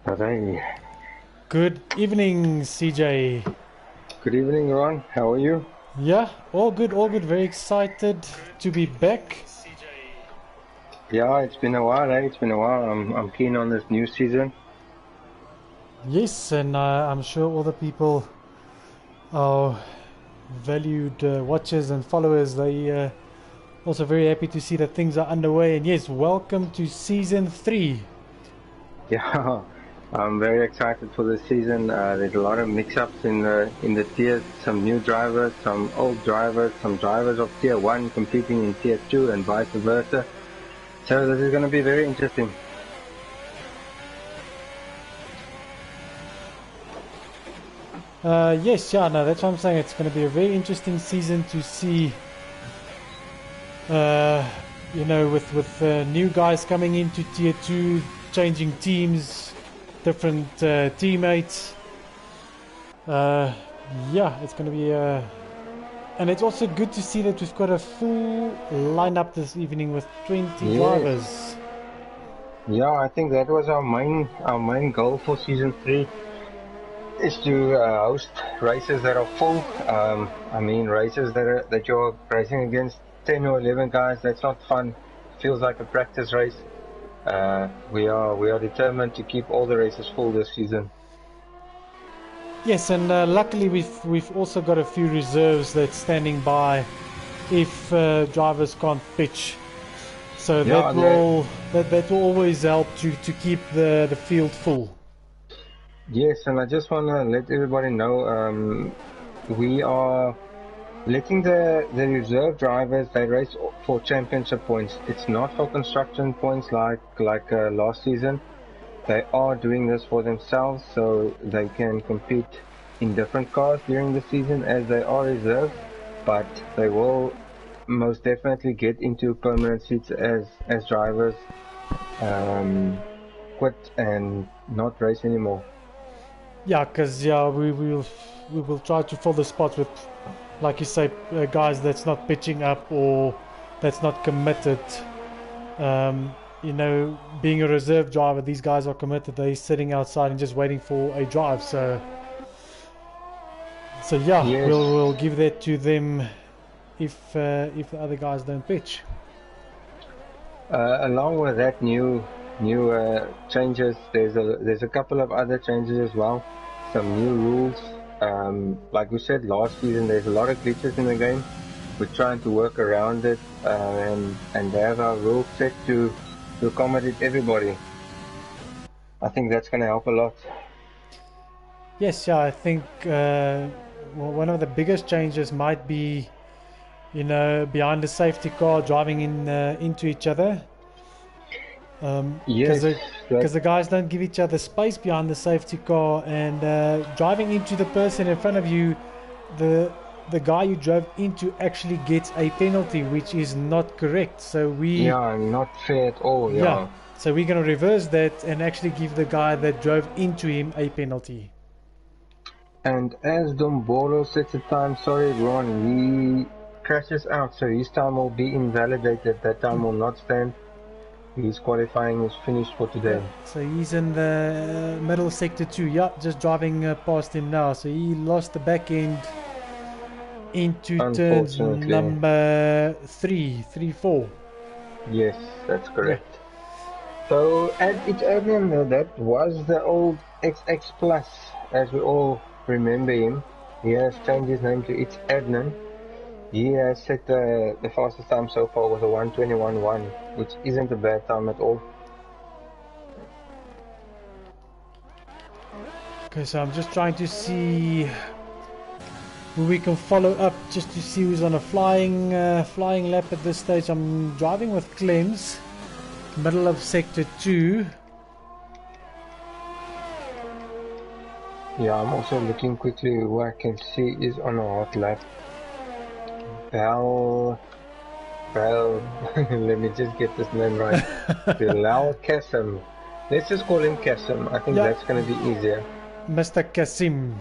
Alright. Good evening, CJ. Good evening, Ron. How are you? Yeah, all good, all good. Very excited to be back. Yeah, it's been a while, eh? It's been a while. I'm keen on this new season. Yes, and I'm sure all the people, our valued watchers and followers, they also very happy to see that things are underway. And yes, welcome to season 3. Yeah, I'm very excited for this season. There's a lot of mix-ups in the tiers. Some new drivers, some old drivers, some drivers of tier 1 competing in tier 2 and vice versa. So this is going to be very interesting. Yes, yeah, no, that's what I'm saying. It's going to be a very interesting season to see, with new guys coming into tier 2, changing teams, different teammates. Yeah, it's going to be and it's also good to see that we've got a full lineup this evening with 20 Yes. drivers. Yeah, I think that was our main goal for season 3. Is to host races that are full. I mean, races that you're racing against 10 or 11 guys. That's not fun. Feels like a practice race. We are determined to keep all the races full this season. Yes, and luckily we've also got a few reserves that's standing by if drivers can't pitch. So Yeah, that will always help to keep the field full. Yes, and I just want to let everybody know we are letting the reserve drivers, they race for championship points. It's not for construction points like last season. They are doing this for themselves so they can compete in different cars during the season as they are reserves, but they will most definitely get into permanent seats as drivers quit and not race anymore. Yeah, because we will try to fill the spots with, like you say, guys that's not pitching up or that's not committed. Being a reserve driver, these guys are committed. They're sitting outside and just waiting for a drive. So yeah, Yes. we'll give that to them if the other guys don't pitch. Along with that new changes, there's a couple of other changes as well. Some new rules. Like we said last season, there's a lot of glitches in the game. We're trying to work around it and have our rules set to accommodate everybody. I think that's going to help a lot. Yes, yeah, I think one of the biggest changes might be, behind the safety car, driving into each other. Yes, Because the guys don't give each other space behind the safety car, and driving into the person in front of you, the guy you drove into actually gets a penalty, which is not correct. So not fair at all. Yeah. So we're going to reverse that and actually give the guy that drove into him a penalty. And as Dombolo sets a time, sorry Ron, he crashes out, so his time will be invalidated. That time will not stand. His qualifying is finished for today. Yeah, so he's in the middle sector 2. Yeah, just driving past him now. So he lost the back end into turns number 3, 4. Yes, that's correct. Yeah. So it's Adnan, that was the old XX Plus, as we all remember him. He has changed his name to It's Adnan. He has set the fastest time so far was a 1:21.1, which isn't a bad time at all. Okay, so I'm just trying to see who we can follow up, just to see who's on a flying lap at this stage. I'm driving with Clems, middle of sector 2. Yeah, I'm also looking quickly who I can see is on a hot lap. Let me just get this name right. Bilal Kasim. Let's just call him Kasim. I think that's going to be easier. Mr. Kasim.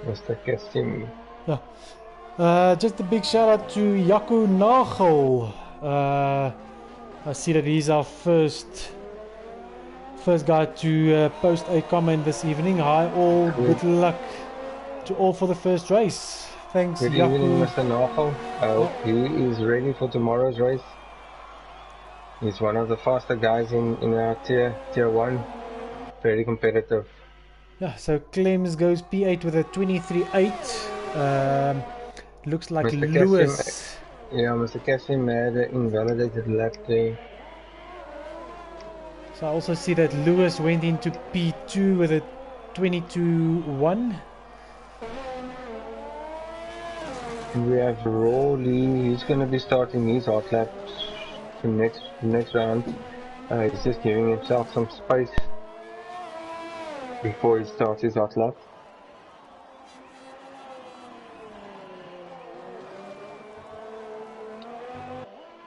Mr. Kasim. Yeah. Just a big shout out to Yaku Nagel. I see that he's our first first guy to post a comment this evening. Hi all, good luck to all for the first race. Thanks, Good evening, Yaku. Mr. Nafel. I hope he is ready for tomorrow's race. He's one of the faster guys in our tier 1. Very competitive. Yeah, so Clems goes P8 with a 23.8. Looks like Mr. Lewis. Mr. Cassim had an invalidated lap there. So I also see that Lewis went into P2 with a 22.1. We have Rolly. He's going to be starting his hot laps for next round. He's just giving himself some space before he starts his hot lap.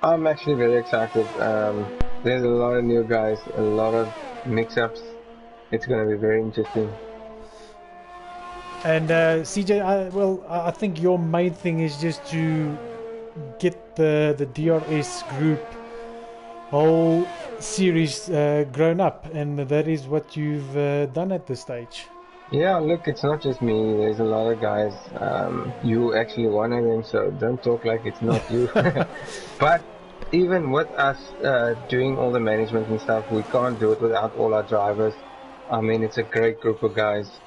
I'm actually very excited. There's a lot of new guys, a lot of mix-ups. It's going to be very interesting. And CJ, I think your main thing is just to get the DRS group whole series grown up, and that is what you've done at this stage. Yeah, look, it's not just me. There's a lot of guys. You actually one of them, so don't talk like it's not you. But even with us doing all the management and stuff, we can't do it without all our drivers. I mean, it's a great group of guys.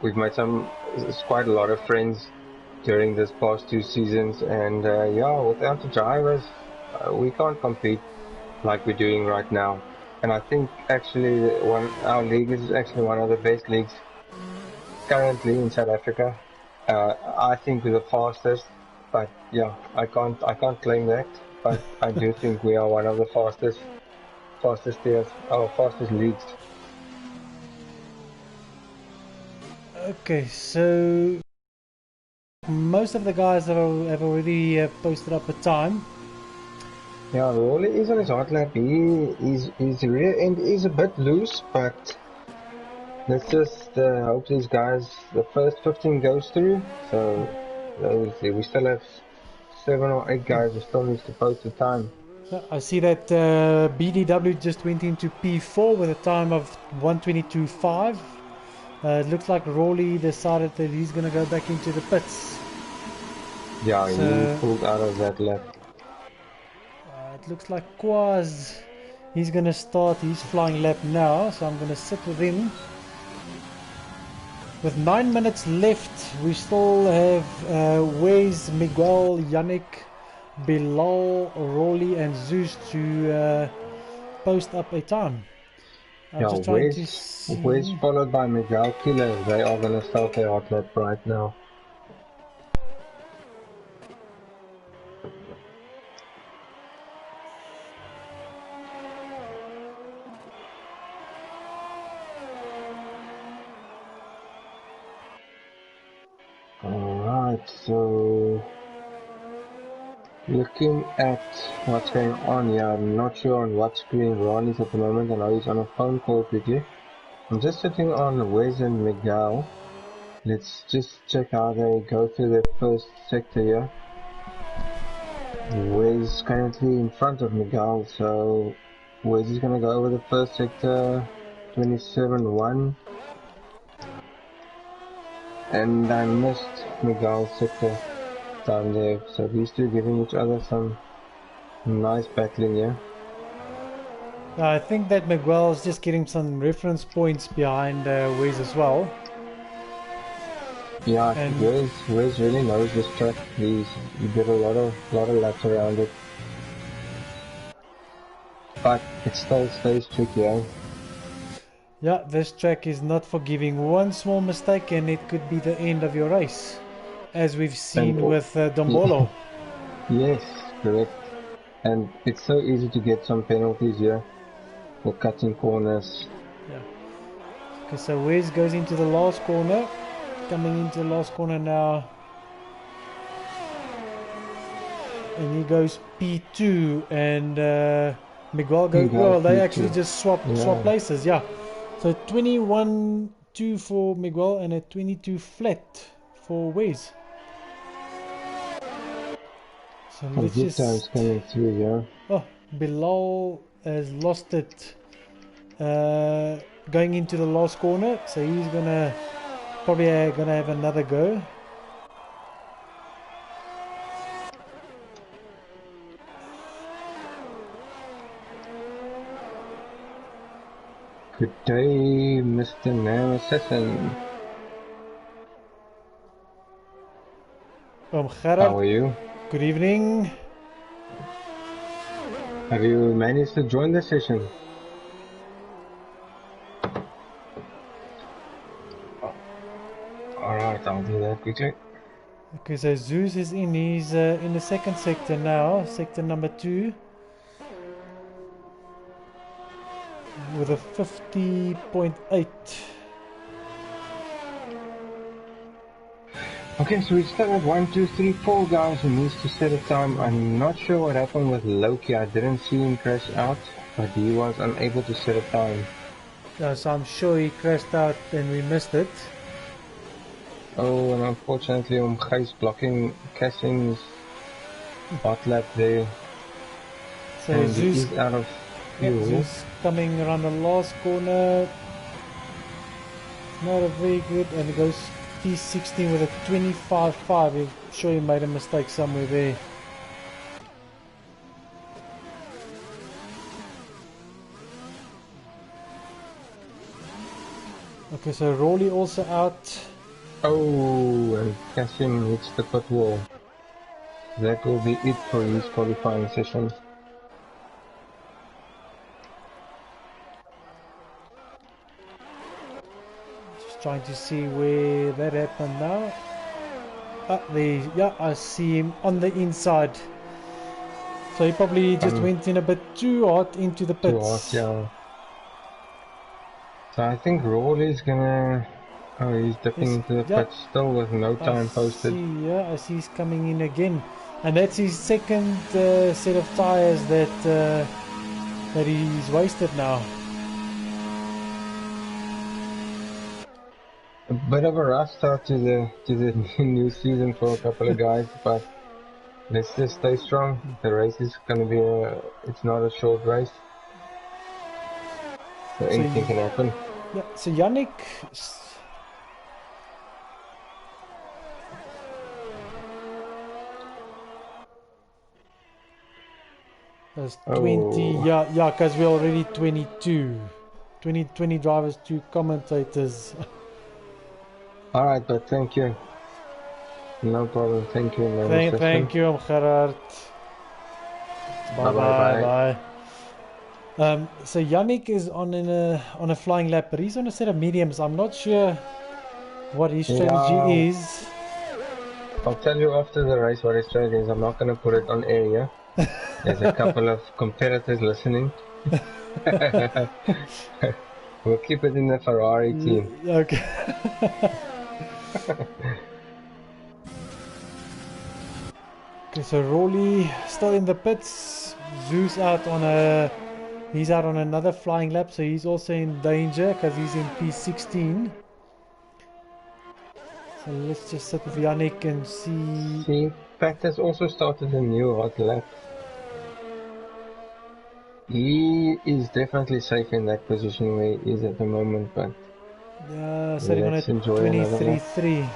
We've made quite a lot of friends during this past 2 seasons, and yeah, without the drivers, we can't compete like we're doing right now. And I think actually our league is actually one of the best leagues currently in South Africa. I think we're the fastest, but yeah, I can't claim that, but I do think we are one of the fastest tiers, our fastest leagues. Okay, so most of the guys have already posted up a time. Yeah, Rolly is on his hot lap. His rear end is a bit loose, but let's just hope these guys, the first 15 goes through. So we still have 7 or 8 guys who still needs to post the time. I see that BDW just went into P4 with a time of 1:22.5. It looks like Rawley decided that he's going to go back into the pits. Yeah, so, he pulled out of that lap. It looks like Quaz, he's going to start his flying lap now, so I'm going to sit with him. With 9 minutes left, we still have Wes, Miguel, Yannick, Bilal, Rolly and Zeus to post up a time. I'm Wes followed by Miguel Killer. They are going to start their hot lap right now. Alright, so looking at what's going on here, I'm not sure on what screen Ron is at the moment. I know he's on a phone call quickly. I'm just sitting on Wes and Miguel. Let's just check how they go through the first sector here. Wes currently in front of Miguel, so Wes is going to go over the first sector, 27.1. And I missed Miguel's sector down there, so these two giving each other some nice battling here. I think that Miguel is just getting some reference points behind Wes as well. Yeah, Wes really knows this track. He did a lot of laps around it, but it still stays tricky, eh? Yeah, this track is not forgiving. One small mistake and it could be the end of your race, as we've seen with Dombolo. Yes, correct. And it's so easy to get some penalties here for cutting corners. Yeah. Okay, so Wes goes into the last corner. Coming into the last corner now. And he goes P2 and Miguel goes, well, they P2. Actually just swap places, yeah. So 21.2 for Miguel and a 22 flat for Wes. So let's just... times coming through, yeah. Oh, Bilal has lost it. going into the last corner, so he's probably gonna have another go. Good day, Mr. Nam Assassin. Gerard, how are you? Good evening. Have you managed to join the session? Alright, I'll do that quickly. Okay, so Zeus is in. He's in the second sector now, sector number 2. With a 50.8. Okay, so we start at 1, 2, 3, 4 guys who needs to set a time. I'm not sure what happened with Loki. I didn't see him crash out, but he was unable to set a time. Yeah, so I'm sure he crashed out and we missed it. Oh, and unfortunately, Gijs blocking Cassin's hot lap there. So and Zeus, he is out of fuel. Zeus coming around the last corner. Not a very good, and it goes P16 with a 25.5. I'm sure he made a mistake somewhere there. Okay, so Rawley also out. Oh, and Cassin hits the pit wall. That will be it for his qualifying session. Just trying to see where that happened now. There, yeah, I see him on the inside. So he probably just went in a bit too hard into the pits. Too hard, yeah. So I think Rawley's gonna... Oh, he's dipping into the pits still with no time posted. Yeah, I see he's coming in again. And that's his second set of tyres that he's wasted now. A bit of a rough start to the new season for a couple of guys, but let's just stay strong. The race is gonna be it's not a short race, so anything can happen. Yeah, so Yannick that's 20, yeah, because we're already 22. 20 drivers, 2 commentators. Alright, but thank you. No problem, thank you. Thank you, Gerard. Bye. So Yannick is on a flying lap, but he's on a set of mediums. I'm not sure what his strategy is. I'll tell you after the race what his strategy is. I'm not going to put it on air yet. There's a couple of competitors listening. We'll keep it in the Ferrari team. Okay. Okay, so Rawley still in the pits. Zeus out on he's out on another flying lap, so he's also in danger because he's in P16. So let's just sit with Yannick and see. See, Pat has also started a new hot lap. He is definitely safe in that position where he is at the moment, but yeah, sitting on a 23.3.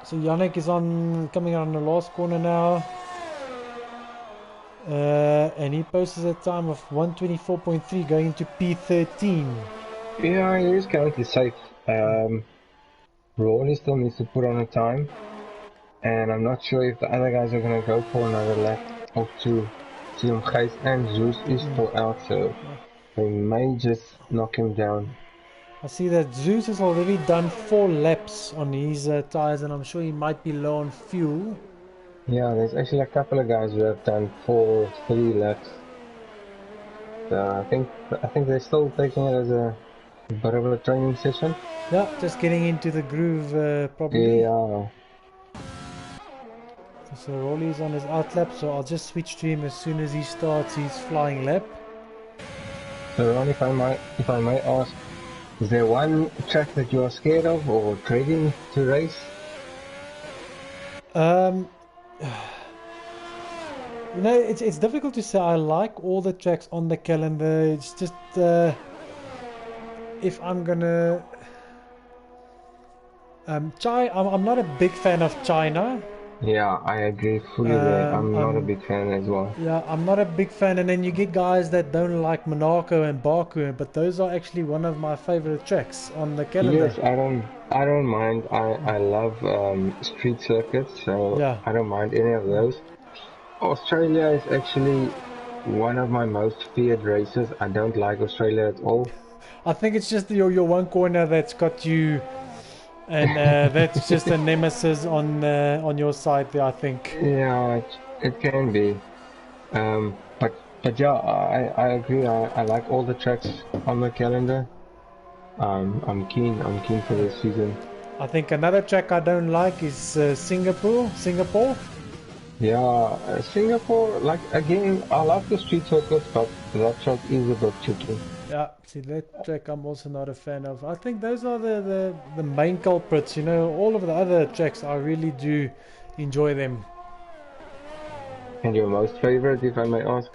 So Yannick is coming on the last corner now. And he posts a time of 124.3 going into P13. Yeah, he is currently safe. Rawley still needs to put on a time, and I'm not sure if the other guys are going to go for another lap or two. Gijs and Zeus is still out, so they may just knock him down. I see that Zeus has already done 4 laps on his tyres, and I'm sure he might be low on fuel. Yeah, there's actually a couple of guys who have done 4 or 3 laps. So I think they're still taking it as a bit of a training session. Yeah, just getting into the groove probably. Yeah. So Rawley's on his out lap, so I'll just switch to him as soon as he starts his flying lap. So Ron, if I may ask, is there one track that you are scared of or dreading to race? You know, it's difficult to say. I like all the tracks on the calendar. It's just if I'm gonna I'm not a big fan of China. Yeah, I agree fully there. I'm not a I'm big fan as well. Yeah, I'm not a big fan. And then you get guys that don't like Monaco and Baku, but those are actually one of my favorite tracks on the calendar. Yes, I don't mind. I love street circuits, so Yeah, I don't mind any of those. Australia is actually one of my most feared races. I don't like Australia at all. I think it's just your one corner that's got you, and that's just a nemesis on your side there. I think. Yeah, it can be. But yeah, I agree. I like all the tracks on the calendar. I'm keen. I'm keen for this season. I think another track I don't like is Singapore. Singapore. Yeah, Singapore. Like again, I like the street circuits, but that track is a bit tricky. Yeah, see that track I'm also not a fan of. I think those are the main culprits. You know, all of the other tracks I really do enjoy them. And your most favorite, if I may ask?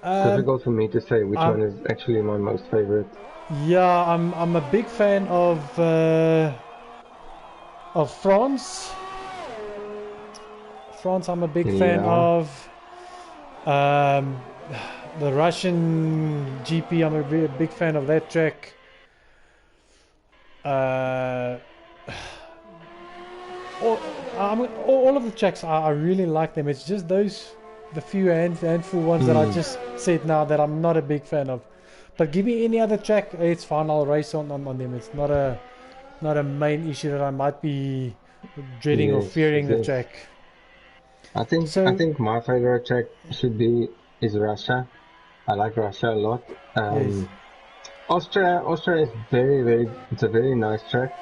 It's Um, difficult for me to say which I'm one is actually my most favorite. Yeah, I'm a big fan of France. France, I'm a big fan Yeah, of. Um, the Russian GP, I'm a big fan of that track. Uh, all, all of the tracks, I really like them. It's just those, the few handful ones that I mm, just said now that I'm not a big fan of. But give me any other track, it's fine. I'll race on them. It's not a main issue that I might be dreading or yes, fearing the yes. track. I So think my favorite track should be is Russia. I like Russia a lot. yes, Austria is it's a very nice track,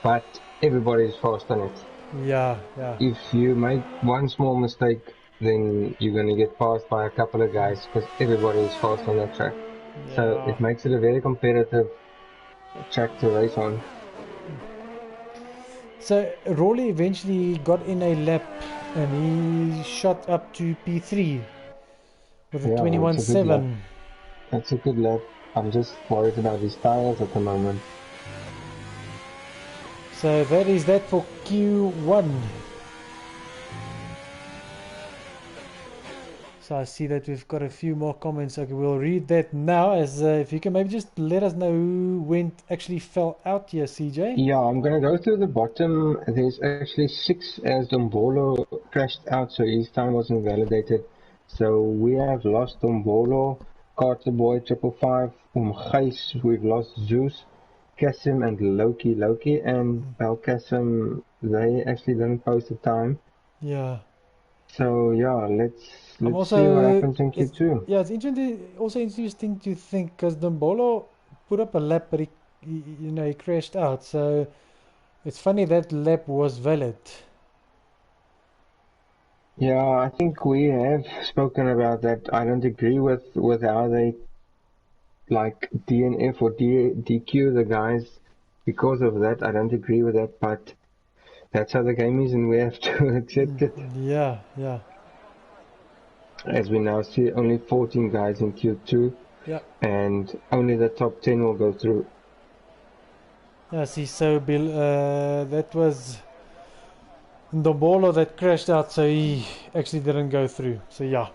but everybody is fast on it. yeah, yeah, If you make one small mistake, then you're gonna get passed by a couple of guys because everybody is fast on that track. So yeah. it makes it a very competitive track to race on. So Rowley eventually got in a lap and he shot up to P3 with a Yeah, it's a good lap. 21.7. That's a good lap. I'm just worried about his tires at the moment. So that is that for Q1. So I see that we've got a few more comments. Okay, we'll read that now. As if you can maybe just let us know who actually fell out here, CJ. Yeah, I'm gonna go to the bottom. There's actually six as Dombolo crashed out, so his time wasn't validated. So we have lost Dombolo, Carter Boy 555, Gijs, we've lost Zeus, Kasim and Loki, and Belkacem, they actually didn't post a time. Yeah. So yeah, I'm let's see what also happens in it's Q2. yeah, it's interesting. Also interesting to think because Dombolo put up a lap, but he crashed out. So it's funny that lap was valid. Yeah, I think we have spoken about that. I don't agree with how they like DNF or DQ the guys because of that. I don't agree with that, but that's how the game is, and we have to accept it. Yeah, yeah, As we now see, only 14 guys in Q2, yeah. and only the top 10 will go through. Yeah, see, so Bill, that was Dombolo that crashed out, so he actually didn't go through. So yeah,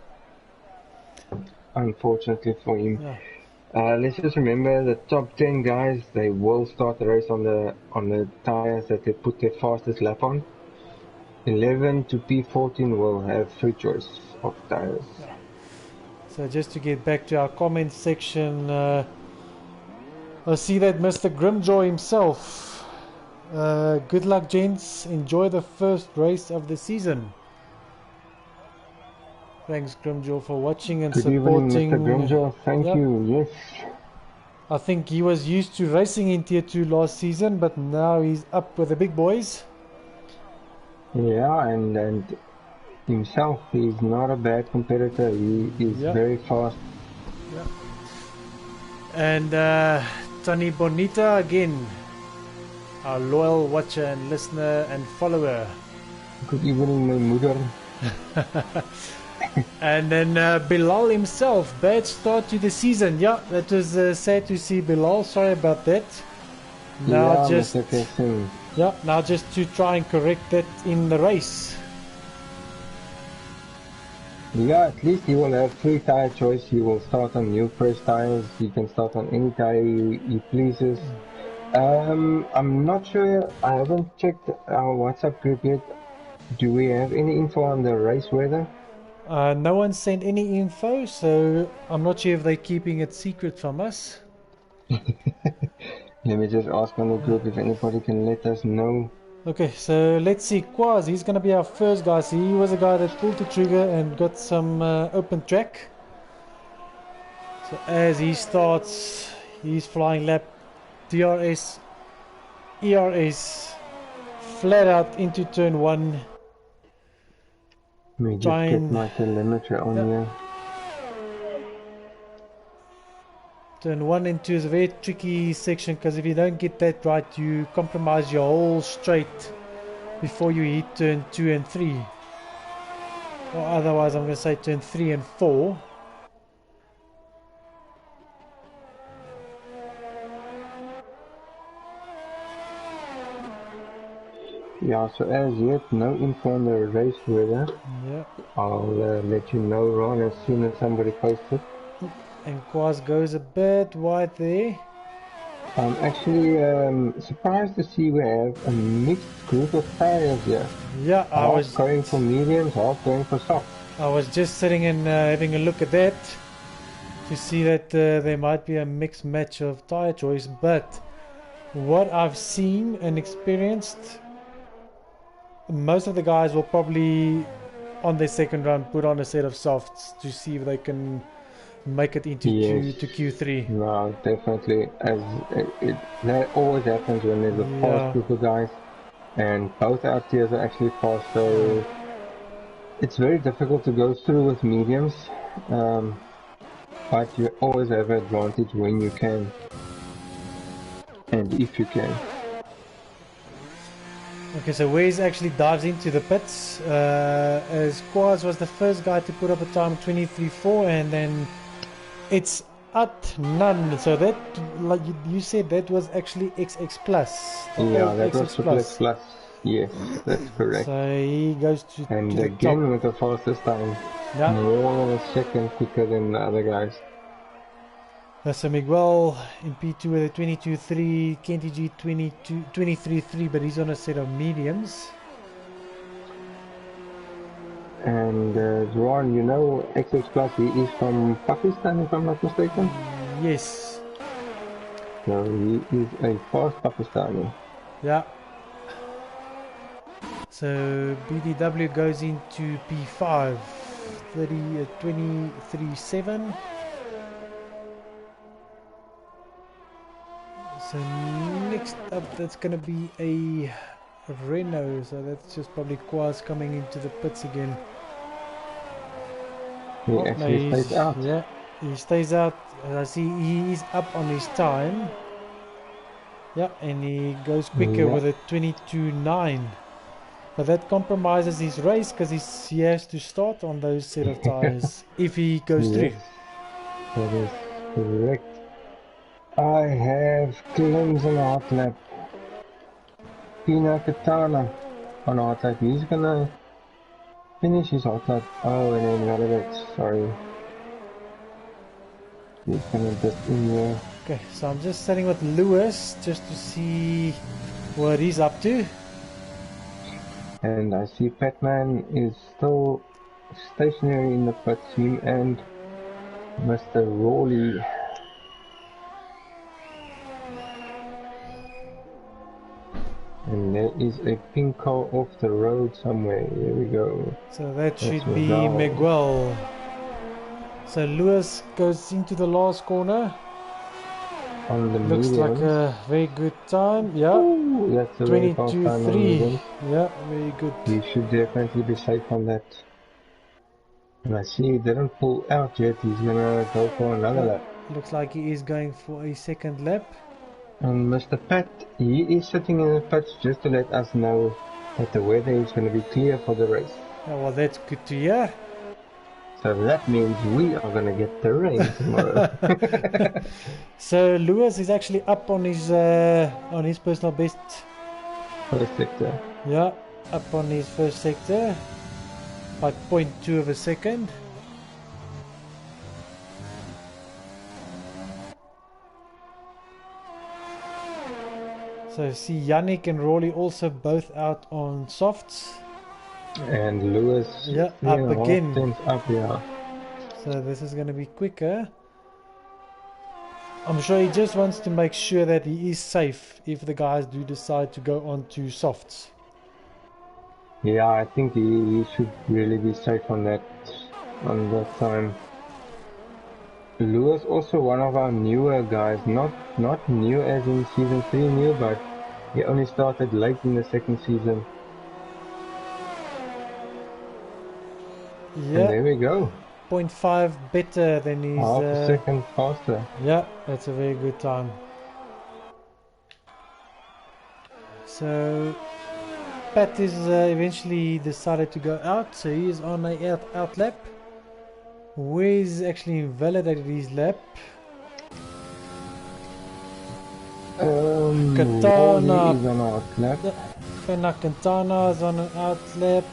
Unfortunately for him. yeah, Let's just remember the top 10 guys. They will start the race on the tires that they put their fastest lap on. 11 to P14 will have free choice of tires. yeah. So just to get back to our comment section, I see that Mr. Grimjaw himself. Good luck, gents. Enjoy the first race of the season. Thanks, Grimjaw, for watching and Good evening, Mr. supporting. Granger. Thank Yep. you. Yes. I think he was used to racing in Tier 2 last season, but now he's up with the big boys. Yeah, and himself, he's not a bad competitor. He is Yep. very fast. Yep. And Tony Bonita again, our loyal watcher and listener and follower. Good evening, my mother. And then Bilal himself, bad start to the season. Yeah, that was sad to see Bilal. Sorry about that. Now Yeah, just Mr. Kessin. now just to try and correct that in the race. Yeah, at least he will have free tire choice. He will start on new fresh tires. He can start on any tire he pleases. I'm not sure. I haven't checked our WhatsApp group yet. Do we have any info on the race weather? No one sent any info, so I'm not sure if they're keeping it secret from us. Let me just ask on the group if anybody can let us know. Okay, so let's see. Quaz, he's going to be our first guy. So he was a guy that pulled the trigger and got some open track. So as he starts, he's flying lap DRS, ERS, flat out into turn 1. Let me just get my telemetry on here. Turn 1 and 2 is a very tricky section because if you don't get that right, you compromise your whole straight before you hit turn 2 and 3. Or otherwise, I'm going to say turn 3 and 4. Yeah, so as yet, no info on the race weather. Yeah. I'll let you know, Ron, as soon as somebody posts it. And Quaz goes a bit wide there. I'm actually surprised to see we have a mixed group of tires here. Yeah, half going for mediums, half going for soft. I was just sitting and having a look at that to see that there might be a mixed match of tire choice, but what I've seen and experienced, most of the guys will probably on their second run put on a set of softs to see if they can make it into Q3. No, definitely. As that always happens when there's a fast group of guys, and both our tiers are actually fast, so it's very difficult to go through with mediums. But you always have an advantage when you can, and if you can. Okay, so Waze actually dives into the pits, as Quaz was the first guy to put up a time 23.4, and then it's at none. So that, like you said, that was actually XX plus. Yeah, that was XX plus. Yes, that's correct. So he goes to and to the again top. With the fastest time. Yeah. More than a second quicker than the other guys. So Miguel in P2 with a 22.3, Kenty G 23.3, but he's on a set of mediums. And Ron, you know XX Plus, he is from Pakistan if I'm not mistaken? Yes. So he is a fast Pakistani. Yeah. So BDW goes into P5, 23.7. So next up, that's going to be a Renault. So that's just probably Quaz coming into the pits again. He actually stays out. Yeah, he stays out. As I see, he is up on his time. Yeah, and he goes quicker with a 22.9. But that compromises his race because he has to start on those set of tires if he goes through. That is correct. I have Clemson hot lap. Pina Katana on hot lap. He's gonna finish his hot lap. Oh, and then another bit. Sorry. He's gonna dip in here. Okay, so I'm just sitting with Lewis just to see what he's up to. And I see Patman is still stationary in the pits, him and Mr. Rowley. And there is a pink car off the road somewhere. Here we go. So that should be Miguel. So Lewis goes into the last corner. On the looks mediums. Like a very good time. Yeah. Ooh, that's a 22.3. Yeah, very good. He should definitely be safe on that. And I see he didn't pull out yet. He's gonna go for another lap. Looks like he is going for a second lap. And Mr. Pat, he is sitting in the pits just to let us know that the weather is going to be clear for the race. Yeah, well, that's good to hear. So that means we are gonna get the rain tomorrow. So Lewis is actually up on his personal best. First sector. Yeah, up on his first sector by 0.2 of a second. So see Yannick and Rawley also both out on softs. And Lewis, Yeah, 3.5 up again. tenths up, yeah. So this is going to be quicker. I'm sure he just wants to make sure that he is safe if the guys do decide to go on to softs. Yeah, I think he should really be safe on that time. Lewis also one of our newer guys, not new as in season 3 new, but he only started late in the second season. Yeah. And there we go. 0.5 better than his... Half a second faster. Yeah, that's a very good time. So Pat is eventually decided to go out, so he is on a out lap. Wes actually invalidated his lap. Katana is on our lap. Katana is on an out lap.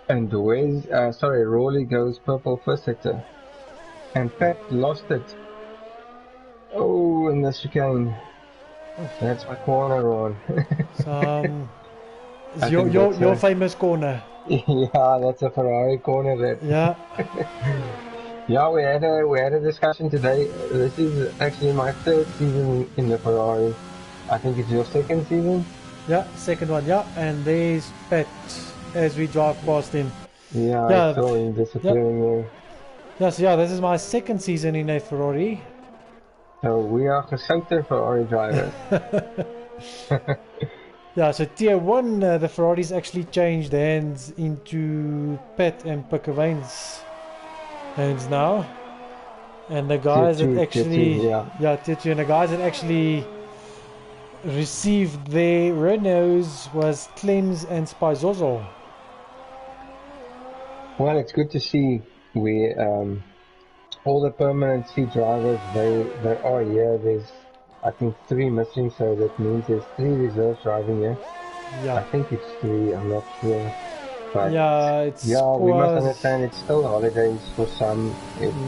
And Rawley goes purple first sector. And Pat lost it. Oh, in the chicane. That's my corner, Ron. Your famous corner. Yeah, that's a Ferrari corner there. Yeah. Yeah, we had a discussion today. This is actually my third season in the Ferrari. I think it's your second season? Yeah, second one, yeah. And there's Pat as we drive past him. Yeah, I saw him disappearing there. Yes, yeah, this is my second season in a Ferrari. So we are gesouten Ferrari drivers. Yeah, so tier 1, the Ferraris actually changed hands into Pat and Pukkewijn's hands now. And the guys that actually... tier 2, and the guys that actually received their Renaults was Clems and Spizozo. Well, it's good to see we all the permanent seat drivers they are here. There's I think 3 missing, so that means there's 3 reserves driving here. Yeah. I think it's 3, I'm not sure. But we must understand it's still holidays for some. It's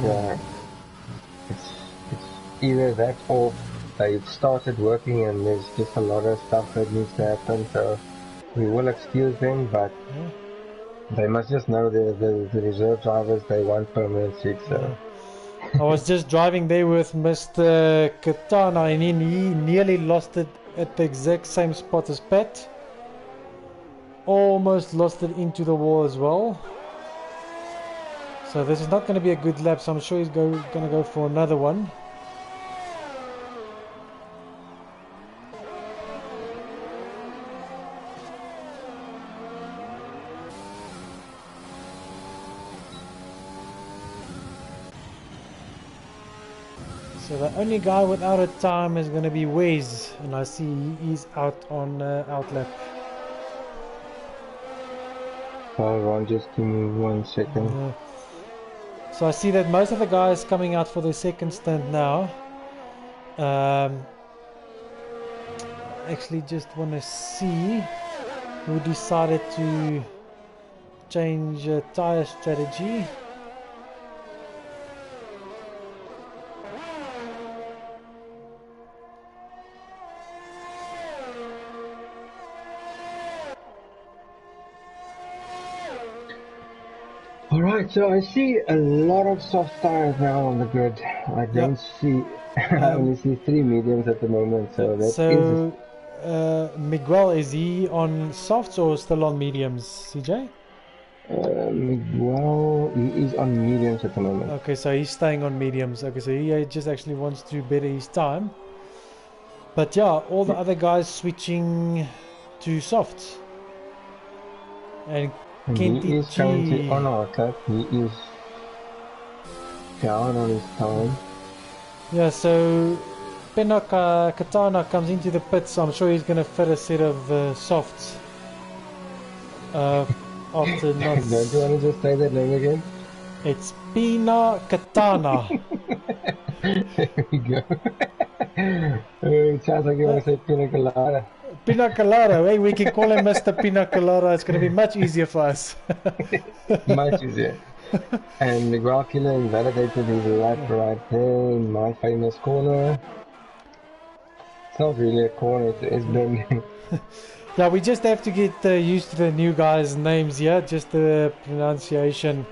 either that or they've started working and there's just a lot of stuff that needs to happen, so we will excuse them, but they must just know the reserve drivers, they want permanent seats. So. I was just driving there with Mr. Katana and he nearly lost it at the exact same spot as Pat. Almost lost it into the wall as well. So this is not going to be a good lap, so I'm sure he's going to go for another one. So the only guy without a time is going to be Wes, and I see he's out on out lap. Hold on, just give me 1 second. So I see that most of the guys coming out for their second stint now. Actually just want to see who decided to change tire strategy. Alright, so I see a lot of soft tires now on the grid. I don't see, I only see 3 mediums at the moment, so Miguel, is he on softs or still on mediums, CJ? Miguel, he is on mediums at the moment. Okay, so he's staying on mediums. Okay, so he just actually wants to better his time. But yeah, all the other guys switching to softs. And he is currently on our track. He is down on his time. Yeah, so Katana comes into the pits, so I'm sure he's going to fit a set of softs. After not... Don't you want to just say that name again? It's Pina Katana. There we go. It sounds like you want to say Pina Colada. Pina Colada, hey, we can call him Mr. Pina Colada. It's going to be much easier for us. Much easier. And Miguel Killer invalidated his lap right there in my famous corner. It's not really a corner, it's bending. Yeah, we just have to get used to the new guys' names here, just the pronunciation.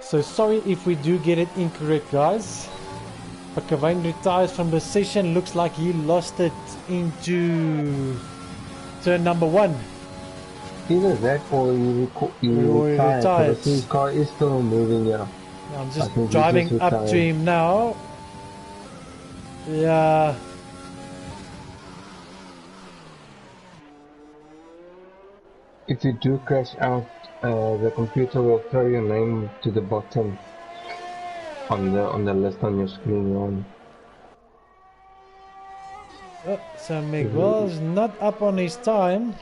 So sorry if we do get it incorrect, guys. But Cavane retires from the session. Looks like he lost it into turn number 1. Either that or you retired. Because his car is still moving, yeah. I'm just driving up to him now. Yeah. If you do crash out, the computer will throw your name to the bottom on the list on your screen. Oh, so Miguel's not up on his time,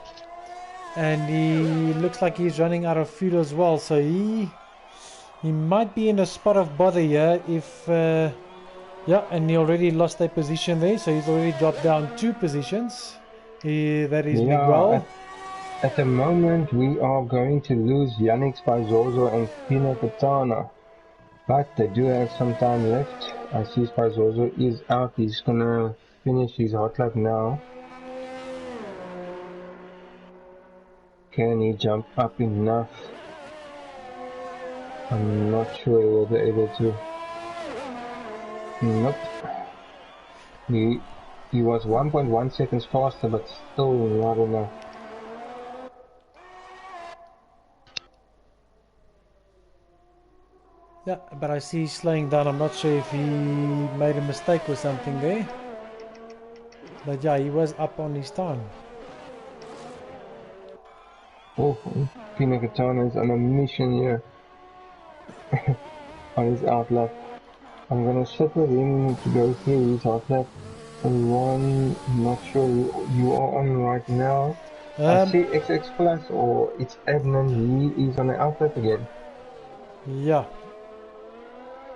and he looks like he's running out of fuel as well. So he might be in a spot of bother here. If yeah, and he already lost a position there, so he's already dropped down 2 positions. That is Miguel. At the moment, we are going to lose Yannick Spazzoso and Pino Katana. But they do have some time left. I see Spazzoso is out. He's gonna finish his hot lap now. Can he jump up enough? I'm not sure he will be able to. Nope. He was 1.1 seconds faster, but still not enough. Yeah, but I see he's slowing down. I'm not sure if he made a mistake or something there. But yeah, he was up on his time. Oh, Pino Katana is on a mission here. On his outlap. I'm gonna sit with him to go through his outlap. I'm not sure you are on right now. I see XX Plus or it's Adnan. He is on the outlap again. Yeah.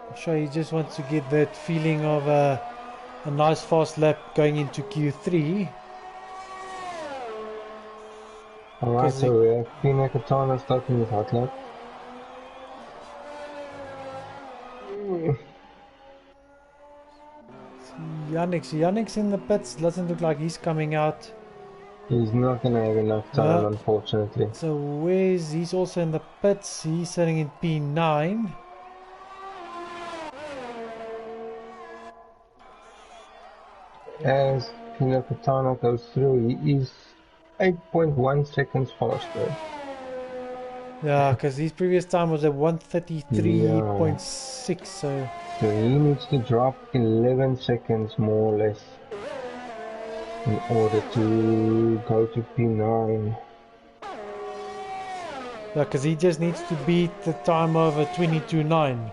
I'm sure he just wants to get that feeling of a nice fast lap going into Q3. Alright, so we have Pina Katana starting with hot lap. Yannick's in the pits. Doesn't look like he's coming out. He's not gonna have enough time, unfortunately. So he's also in the pits. He's sitting in P9. As Pino Katana goes through, he is 8.1 seconds faster. Yeah, because his previous time was at 133.6, so he needs to drop 11 seconds more or less in order to go to P9. Yeah, because he just needs to beat the time of a 22.9.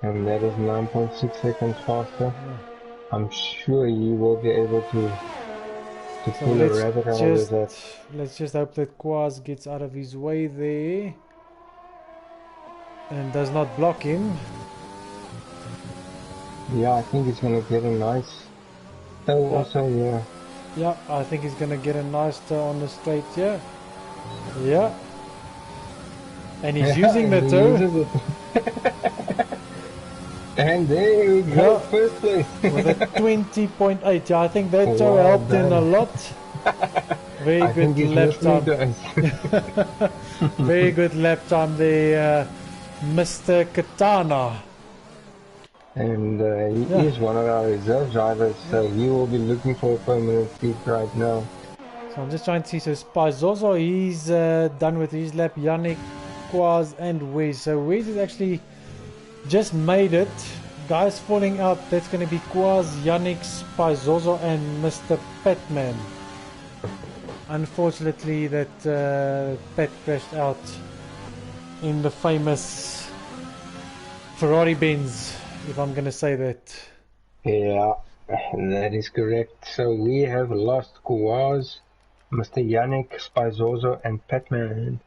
And that is 9.6 seconds faster. Yeah. I'm sure he will be able to pull a rabbit out of that. Let's just hope that Quaz gets out of his way there and does not block him. Yeah, I think he's gonna get a nice. Oh, yeah. Also, yeah. Yeah, I think he's gonna get a nice toe on the straight here. Yeah. And he's using the toe. And there we go, first place. With a 20.8. Yeah, I think that toe helped in a lot. Very good lap time. Very good lap time there, Mr. Katana. And he is one of our reserve drivers, so he will be looking for a permanent seat right now. So I'm just trying to see. So Spazzoso, he's done with his lap. Yannick, Quaz, and Wes. So Wes is actually just made it. Guys falling out, that's going to be Quaz, Yannick, Spazzoso and Mr. Petman. Unfortunately that Pet crashed out in the famous Ferrari Benz, if I'm going to say that. Yeah, That is correct. So we have lost Kouaz, Mr. Yannick, Spizozo, and Patman.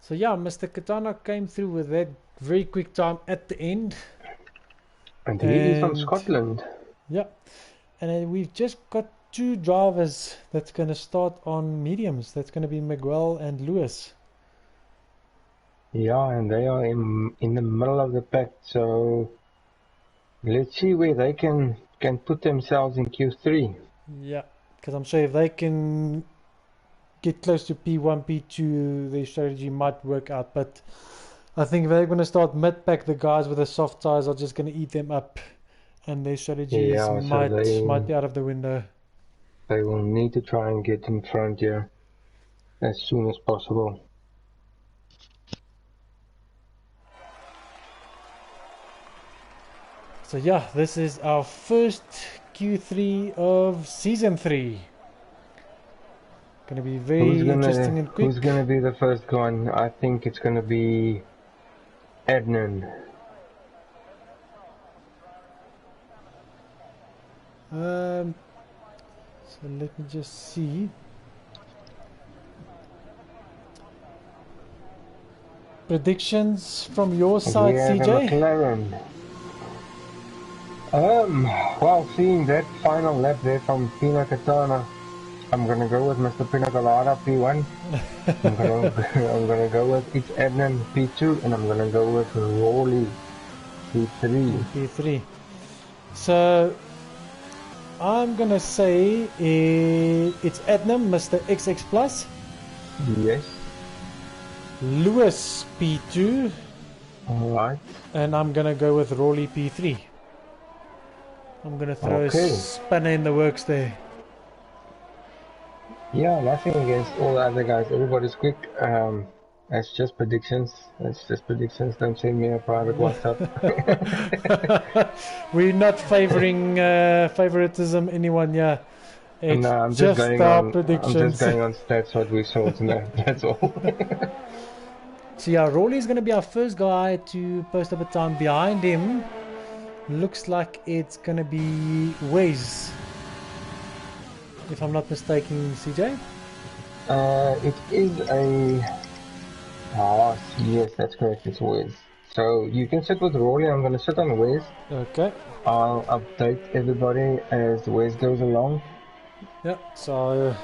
So yeah, Mr. Katana came through with that very quick time at the end. And he is from Scotland. Yeah, and then we've just got two drivers that's going to start on mediums. That's going to be Miguel and Lewis. Yeah, and they are in the middle of the pack. So let's see where they can put themselves in Q3. Yeah, because I'm sure if they can get close to P1, P2, their strategy might work out. But I think if they're going to start mid-pack, the guys with the soft tires are just going to eat them up, and their strategies Yeah, might so be out of the window. they will need to try and get in front here as soon as possible. So yeah, this is our first Q3 of Season 3. Going to be very interesting and quick. Who's gonna be the first one? I think it's gonna be Adnan. So let me just see. Predictions from your side, CJ? McLaren. Well, seeing that final lap there from Pina Katana, I'm gonna go with Mr. Pina Colada P1. I'm gonna go with it's Adnan P2, and I'm gonna go with Rolly P3. P3. So I'm gonna say it's Adnan, Mr. XX Plus. Yes. Lewis P2. Alright. And I'm gonna go with Rolly P3. I'm gonna throw a spanner in the works there. Yeah, nothing against all the other guys. Everybody's quick. That's just predictions. Don't send me a private WhatsApp. We're not favoring favoritism anyone, yeah. It's no, I'm just going on predictions. I'm just going on stats what we saw tonight. That's all. So yeah, Rolly is going to be our first guy to post up a time. Behind him looks like it's going to be Waze, if I'm not mistaken, CJ. It is a yes, that's correct, it's Waze. So you can sit with Rolly, I'm going to sit on Waze. Okay. I'll update everybody as Waze goes along. Yeah, so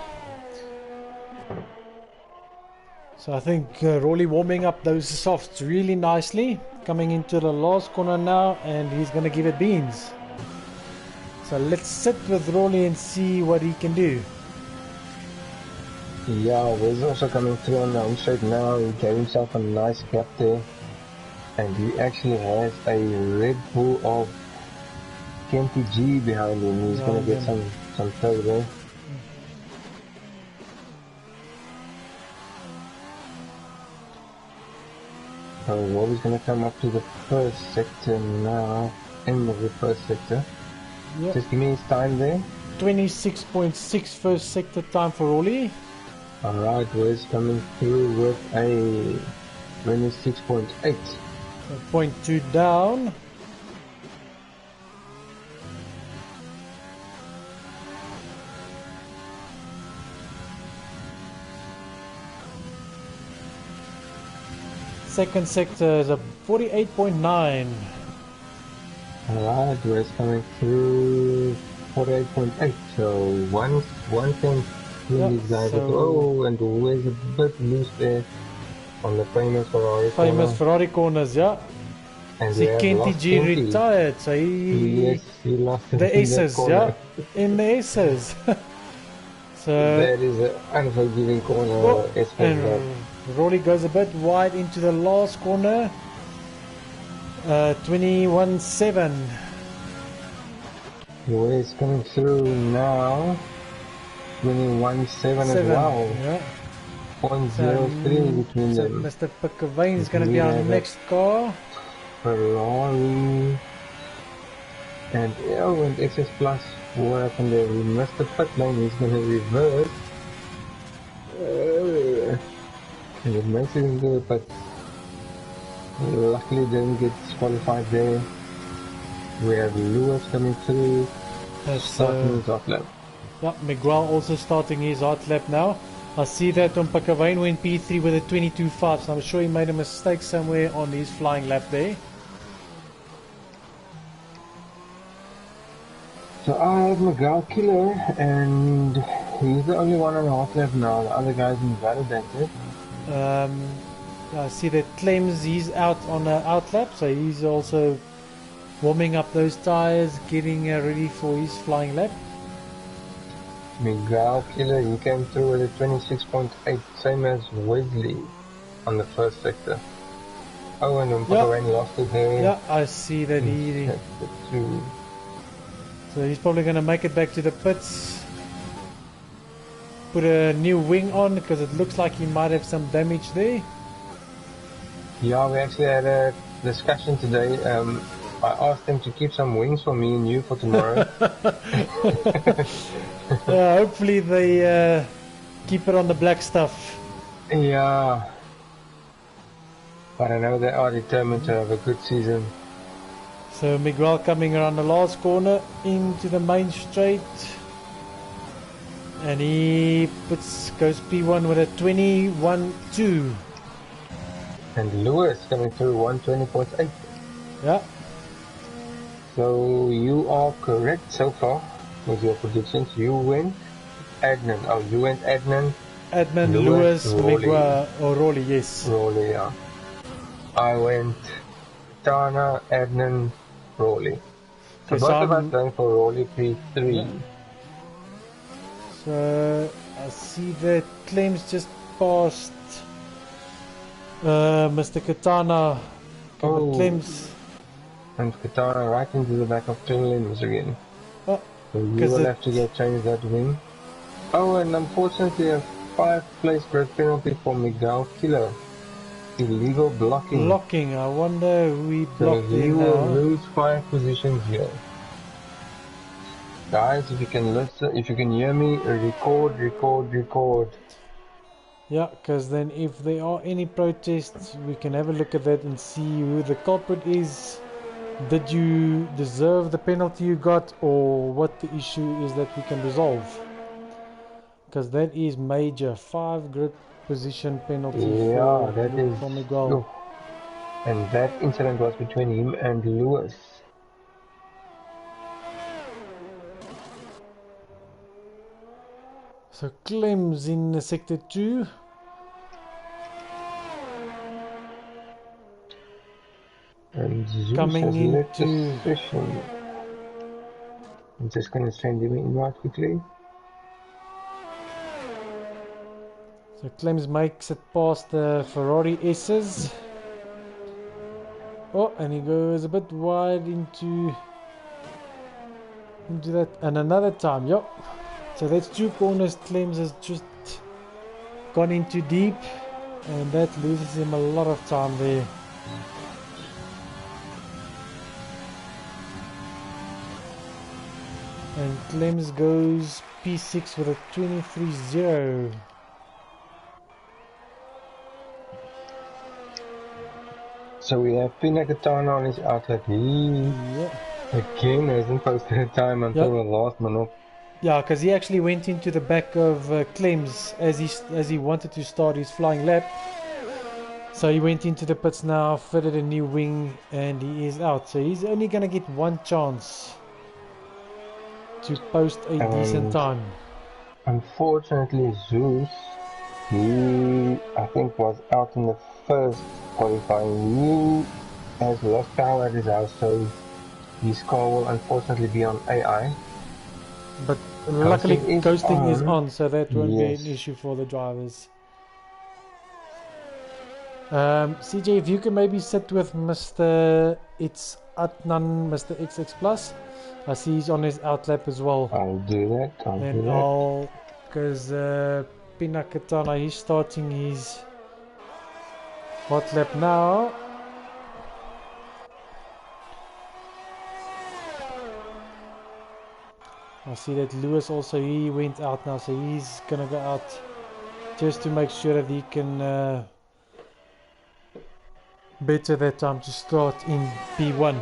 I think Rolly warming up those softs really nicely, coming into the last corner now, and he's going to give it beans. So let's sit with Rolly and see what he can do. Yeah, Waze also coming through on the home straight now. He gave himself a nice gap there, and he actually has a Red Bull of Kenty G behind him. He's going to get some tow there. So Robbie's going to come up to the first sector now, end of the first sector. Yep. Just give me his time there. 26.6 first sector time for Rolly. Alright, Wes coming through with a 26.8. 0.2 down. Second sector is a 48.9. Alright, Wes coming through 48.8. So one thing these guys and always a bit loose there on the famous Ferrari corners, yeah. And see Kenty G retired, so he lost the aces, yeah, in the aces. So that is an unforgiving corner. And Rolly goes a bit wide into the last corner. 21.7. He's coming through now. 21.7 as well. Yeah. 0.03 between them. Mr. Pickavane is going to be our next car. Ferrari and XS Plus. What happened there? We missed the pit lane. He's going to reverse. And it makes it into the pit. Luckily didn't get disqualified there. We have Lewis coming through. That's starting his hot lap. yeah, Miguel also starting his hot lap now. I see that on Pakavane went P3 with a 22.5, so I'm sure he made a mistake somewhere on his flying lap there. So I have Miguel Killer, and he's the only one on the hot lap now. The other guy's invalidated. I see that Clems, he's out on an out lap, so he's also warming up those tires, getting ready for his flying lap. Miguel Killer, he came through with a 26.8, same as Wesley on the first sector. Oh, and Pakavane lost it there. Yeah, I see that he... So he's probably going to make it back to the pits. Put a new wing on, because it looks like he might have some damage there. Yeah, we actually had a discussion today. I asked him to keep some wings for me and you for tomorrow. Hopefully they keep it on the black stuff. Yeah. But I know they are determined to have a good season. So Miguel coming around the last corner into the main straight. And he goes P1 with a 21.2. And Lewis coming through 120.8. Yeah. So you are correct so far with your predictions. You went Adnan. Oh, you went Adnan. Adnan, Lewis, Miguel, or Rolly, yes. Rolly, yeah. I went Tana, Adnan, Rolly. So both of us going for Rolly P3. Yeah. So I see that Clem's just passed Mr. Katana. Oh. Clem's. And Katana right into the back of twin lanes again. Oh, so you will have to go change that wing. Oh, and unfortunately a 5-place grid penalty for Miguel Killer. Illegal blocking. Blocking, I wonder who he blocked so he in will now. lose 5 positions here. Guys, if you can listen, if you can hear me, record. Yeah, because then if there are any protests, we can have a look at that and see who the culprit is. Did you deserve the penalty you got, or what the issue is that we can resolve? Because that is major. 5 grid position penalty for Miguel. Oh. And that incident was between him and Lewis. So Clem's in sector 2. And Zeus coming into session. I'm just going to send him an invite quickly. So Clem's makes it past the Ferrari S's. Oh, and he goes a bit wide into that, and another time, yep. So that's 2 corners. Clem's has just gone into deep, and that loses him a lot of time there. And Clem's goes P6 with a 23.0. So we have Pina Katana on his outlet. He again hasn't posted a time until the last minute. Yeah, because he actually went into the back of Clem's as he wanted to start his flying lap. So he went into the pits now, fitted a new wing, and he is out. So he's only going to get 1 chance to post a decent time. Unfortunately, Zeus, he I think was out in the first qualifying. He has lost power at his house, so his car will unfortunately be on AI. But luckily ghosting is on, so that won't be an issue for the drivers. CJ, if you can maybe sit with Mr. It's Atnan, Mr. XX Plus. I see he's on his outlap as well. I'll do that. Because Pina Katana, he's starting his hot lap now. I see that Lewis also, he went out now, so he's gonna go out just to make sure that he can better that time to start in P1.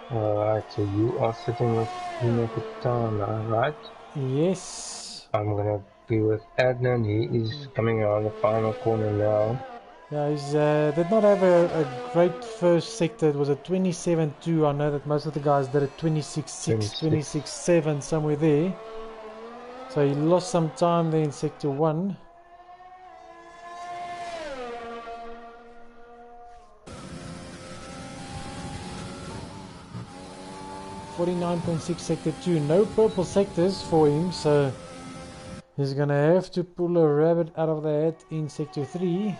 Alright, so you are sitting with Katana, right? Yes. I'm gonna be with Adnan. He is coming around the final corner now. Yeah, he did not have a great first sector. It was a 27-2. I know that most of the guys did a 26-6, 26. 26-7, somewhere there. So he lost some time there in sector 1. .6 sector 2. No purple sectors for him, so he's gonna have to pull a rabbit out of the hat in sector 3.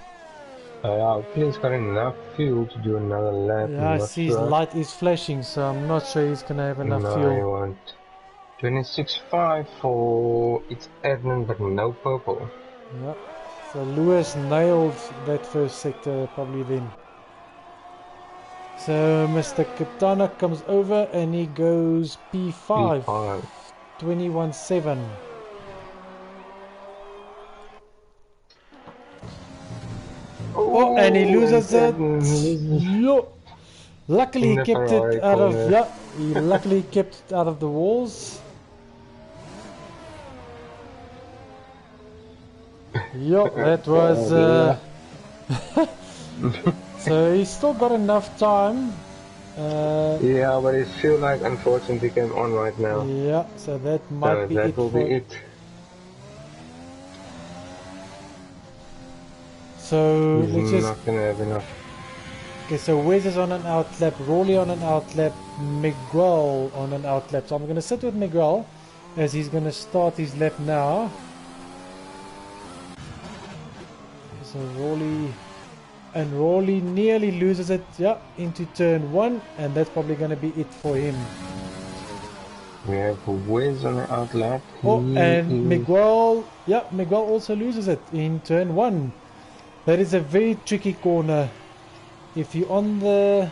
Yeah, hopefully he's got enough fuel to do another lap. Yeah, I'm I not see his sure. light is flashing, so I'm not sure he's gonna have enough No, he fuel. won't. 26.5 for it's Adnan, but no purple. Yeah. So Lewis nailed that first sector probably then. So Mr. Katana comes over and he goes P5, P5. 21-7. Oh, and he loses it. Yo. Luckily In he the kept it Ferrari out of, corner. yeah, he luckily kept it out of the walls. Yo, that was, so he's still got enough time. Yeah, but his fuel light unfortunately came on right now. Yeah, so that So might be that it will for... be it. So He's let's just... not gonna have enough. Okay, so Wes is on an outlap, Rawley on an outlap, Miguel on an outlap. So I'm going to sit with Miguel as he's going to start his lap now. So Rawley... And Rawley nearly loses it, yeah, into turn 1. And that's probably going to be it for him. We have Wiz on the outlap. Oh, and Miguel... Yeah, Miguel also loses it in turn 1. That is a very tricky corner. If you're on the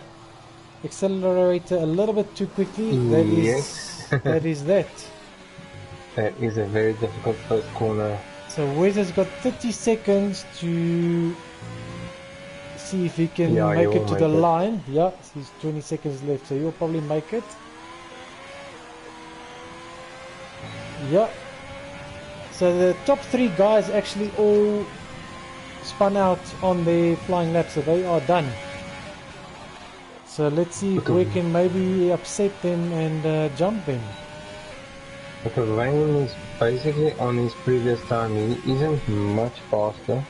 accelerator a little bit too quickly, that is that is that. That is a very difficult first corner. So Wes has got 30 seconds to see if he can make it to the line. Yeah, he's 20 seconds left, so he'll probably make it. Yeah. So the top 3 guys actually all spun out on their flying lap, so they are done. So let's see if we can maybe upset them and jump them. But Wayne is basically on his previous time. He isn't much faster.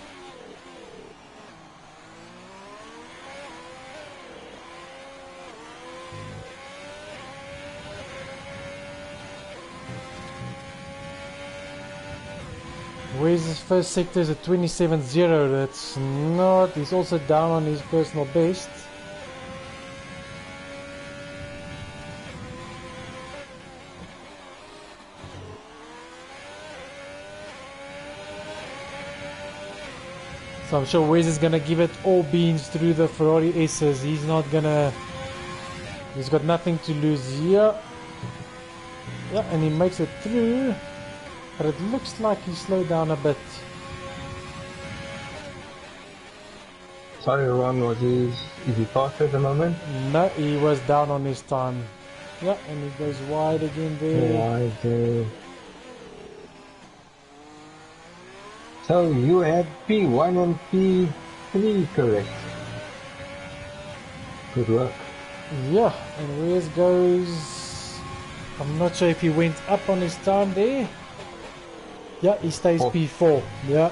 Where's his first sector is a 27-0. That's not... He's also down on his personal best. So I'm sure Wes is gonna give it all beans through the Ferrari S's. He's not gonna... He's got nothing to lose here. Yeah, and he makes it through. But it looks like he slowed down a bit. Sorry, Ron, is he faster at the moment? No, he was down on his time. Yeah, and he goes wide again there. Wide there. So you had P1 and P3 correct. Good work. Yeah, and Wes goes... I'm not sure if he went up on his time there. Yeah, he stays P4. Yeah.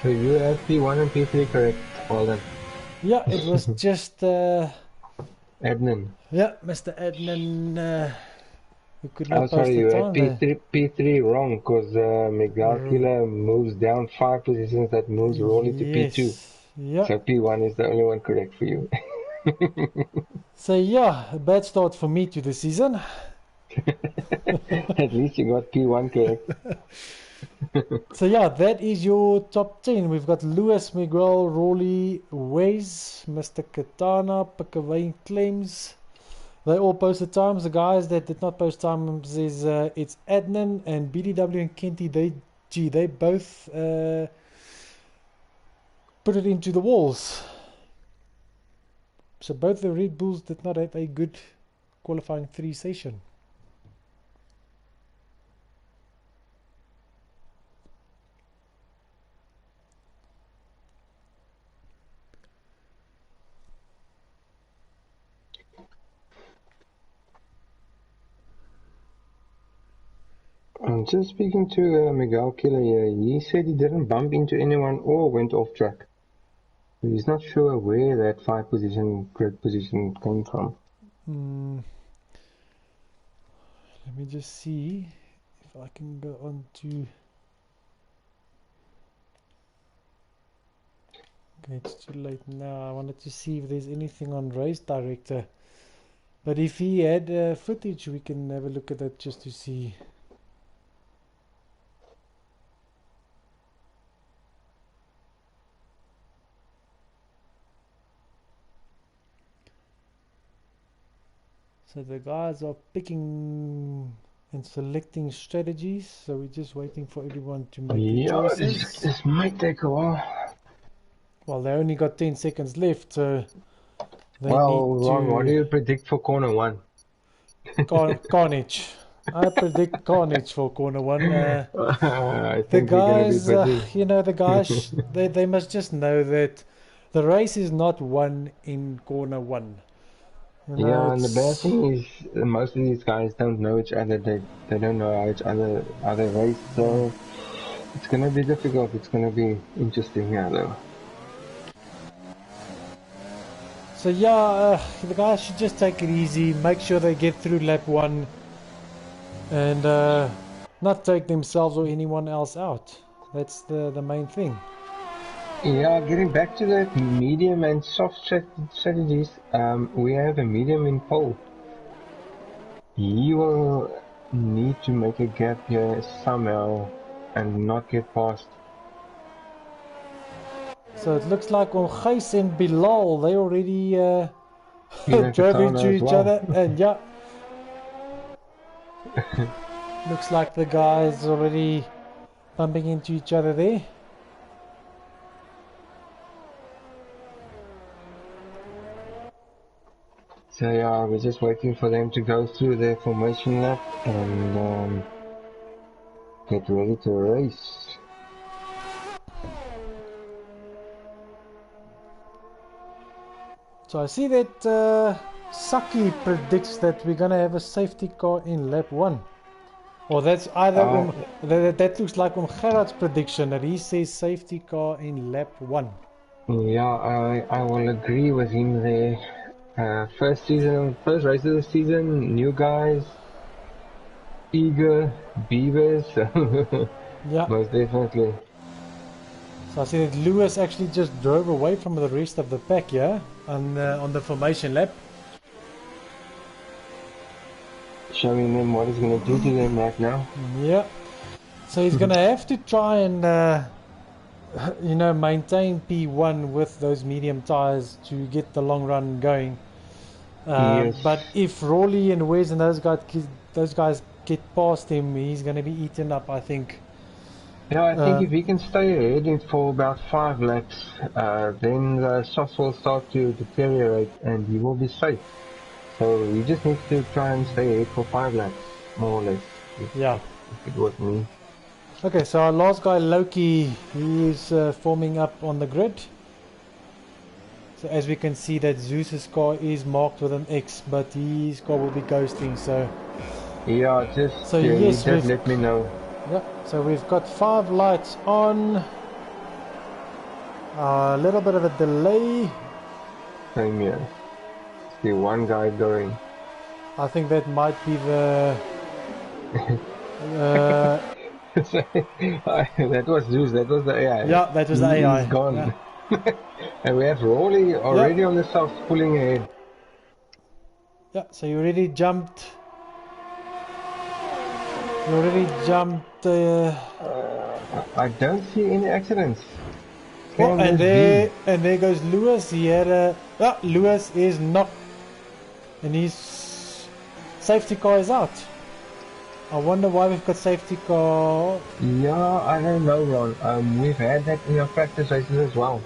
So you have P1 and P3 correct. Well done. Yeah, it was just... Adnan. Yeah, Mr. Adnan... who could not I'm sorry, you had P3, P3 wrong because Miguel Killer moves down 5 positions. That moves Rolly to P2. Yeah. So P1 is the only one correct for you. So yeah, a bad start for me to the season. At least you got P1 correct. So yeah, that is your top 10. We've got Lewis, Miguel, Rawley, Wes, Mr. Katana, Pickaway Claims. They all posted times. The guys that did not post times is it's Adnan and BDW and Kenty. They both put it into the walls. So both the Red Bulls did not have a good qualifying 3 session. I'm just speaking to Miguel Killer here. He said he didn't bump into anyone or went off track. He's not sure where that 5 position grid position came from. Let me just see if I can go on to... Okay, it's too late now. I wanted to see if there's anything on Race Director. But if he had footage, we can have a look at that just to see. So the guys are picking and selecting strategies. So we're just waiting for everyone to make their choices. This might take a while. Well, they only got 10 seconds left, so they need to... Ron, what do you predict for corner 1? Carnage. I predict carnage for corner 1. I The think we're going guys, to be busy. you know, the guys, they must just know that the race is not won in corner 1. You know, Yeah, and the bad thing is most of these guys don't know each other. They don't know how each other race, so it's gonna be difficult. It's gonna be interesting here, though. So yeah, the guys should just take it easy, make sure they get through lap 1, and not take themselves or anyone else out. That's the main thing. Yeah, getting back to the medium and soft strategies, we have a medium in pole. He will need to make a gap here somehow and not get past. So it looks like on Gijs and Bilal, they already drove into each other, and yeah. Looks like the guys already bumping into each other there. So yeah, we're just waiting for them to go through their formation lap and get ready to race. So I see that Saki predicts that we're gonna have a safety car in lap 1. Or that's either that looks like Gerard's prediction, that he says safety car in lap 1. Yeah, I will agree with him there. First race of the season, new guys, eager, beavers, Yeah. most definitely. So I see that Lewis actually just drove away from the rest of the pack, yeah, on the formation lap. Showing them what he's going to do to them right now. Yeah. So he's going to have to try and, you know, maintain P1 with those medium tires to get the long run going. Yes. But if Rowley and Wes and those guys get past him, he's going to be eaten up, I think. Yeah, I think if he can stay ahead for about 5 laps, then the softs will start to deteriorate and he will be safe. So you just need to try and stay ahead for 5 laps, more or less. Yeah. If it was me. Okay, so our last guy, Loki, he is forming up on the grid. So as we can see that Zeus's car is marked with an X, but his car will be ghosting, so... Yeah, just let me know. Yeah, so we've got 5 lights on. A little bit of a delay. Same here. See one guy going. I think that might be the... that was Zeus, that was the AI. Yeah, that was the AI. He's gone. Yeah. And we have Rowley already on the south pulling ahead. Yeah, so you already jumped. I don't see any accidents. Oh, and there goes Lewis. He had Lewis is knocked, and his safety car is out. I wonder why we've got safety car. Yeah, I don't know, Ron. We've had that in our practice races as well.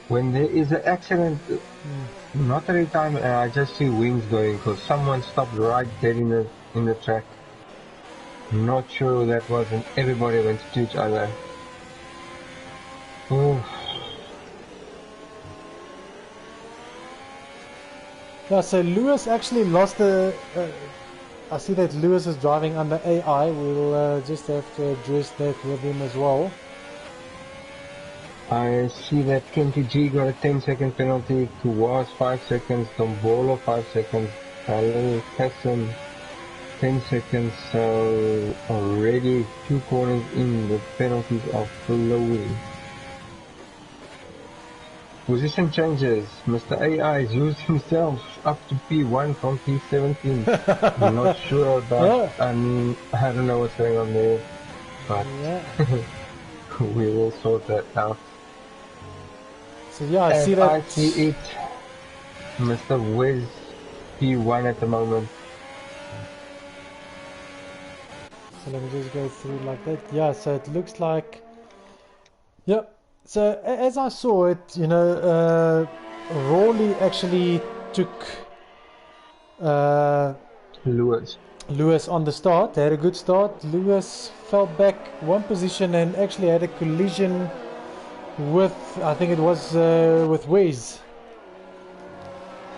When there is an accident, Not every time I just see wings going because someone stopped right dead in the track. Not sure who that was, and everybody went to each other. Oh. Yeah, so Lewis actually lost the... I see that Lewis is driving under AI. We'll just have to address that with him as well. I see that 20G got a 10-second penalty, Kuwas 5 seconds, Dombolo 5 seconds, Tyler Casson 10 seconds, so already 2 corners in, the penalties are flowing. Position changes, Mr. AI used himself up to P1 from P17. I'm not sure about, I don't know what's going on there, but yeah. we will sort that out. So yeah, I see that. I see it, Mr. Wiz P1 at the moment. So let me just go through like that. Yeah, so it looks like... Yeah, so as I saw it, you know, Rawley actually took Lewis on the start. They had a good start. Lewis fell back one position and actually had a collision with, I think it was with Wes,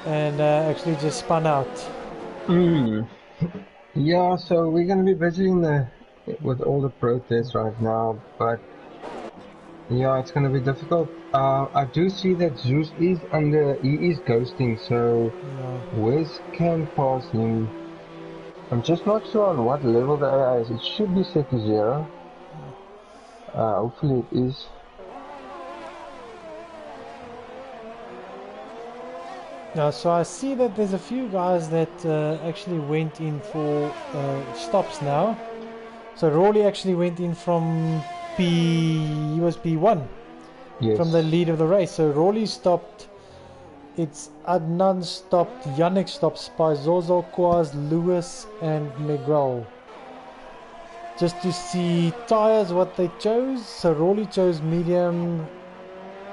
and actually just spun out. Yeah, so we're going to be busy with all the protests right now, but yeah, it's going to be difficult. I do see that Zeus is he is ghosting, so Wes can pass him. I'm just not sure on what level the AI is. It should be set to 0. Hopefully it is. Now, so I see that there's a few guys that actually went in for stops now. So Rawley actually went in from he was P1 from the lead of the race. So Rawley stopped. It's Adnan stopped, Yannick stopped, Spaizozo, Quaz, Lewis and Miguel. Just to see tyres, what they chose. So Rawley chose medium.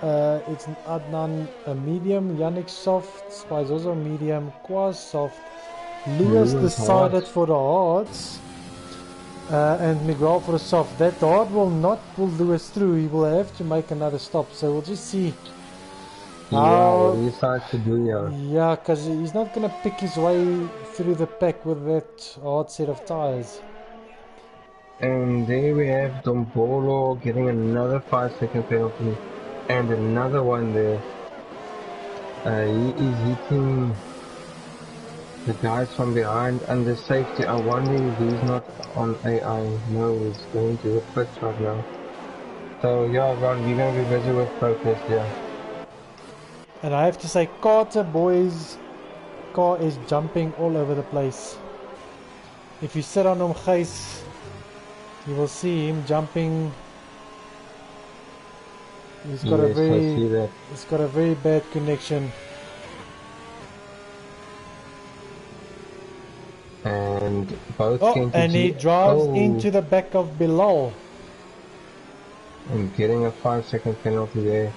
It's Adnan a medium, Yannick soft, Spaizozo medium, Quaz soft. Lewis decided for the hards. And Miguel for the soft. That hard will not pull Lewis through. He will have to make another stop. So we'll just see how he decides to do. Yeah, because he's not going to pick his way through the pack with that hard set of tires. And there we have Dombolo getting another 5-second penalty and another one there. He is hitting the guys from behind under safety. I wonder if he's not on AI. No, he's going to the pits right now. So yeah, Ron, we're going to be busy with protest here. And I have to say, Carter boys, car is jumping all over the place. If you sit on Gijs, you will see him jumping. He's got he's got a very bad connection. And both and he drives into the back of Bilal. And getting a 5-second penalty there.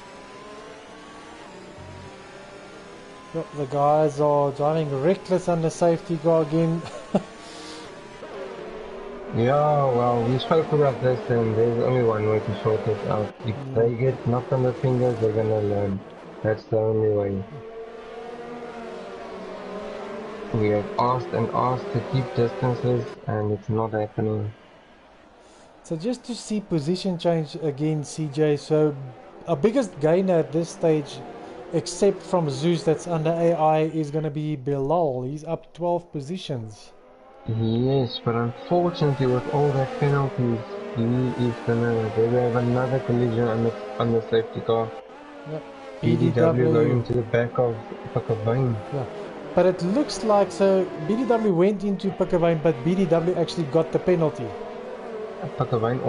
The guys are driving reckless under safety car again. Yeah, well, we spoke about this and there's only one way to sort this out. If they get knocked on the fingers, they're gonna learn. That's the only way. We have asked and asked to keep distances and it's not happening. So just to see position change again, CJ, so our biggest gainer at this stage, except from Zeus that's under AI, is going to be Bilal. He's up 12 positions. Yes, but unfortunately with all that penalties, he is gonna have another collision on the safety car. Yep. BDW going to the back of Pickavane. Yeah. But it looks like, so BDW went into Pickavane, but BDW actually got the penalty. Pickavane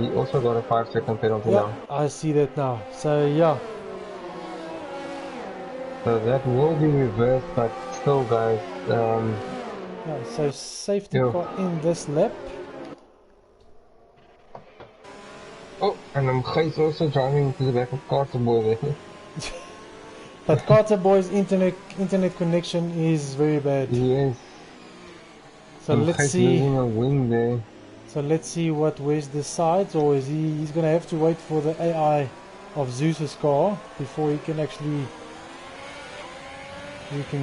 he also got a 5-second penalty now. I see that now. So yeah. So that will be reversed, but still guys, yeah, so safety car in this lap. Oh, and Gijs also driving to the back of Carterboy there. But Carter Boy's internet connection is very bad. Yes. So let's see. Losing a wing there. So let's see what Wes decides, or is he's gonna have to wait for the AI of Zeus's car before he can actually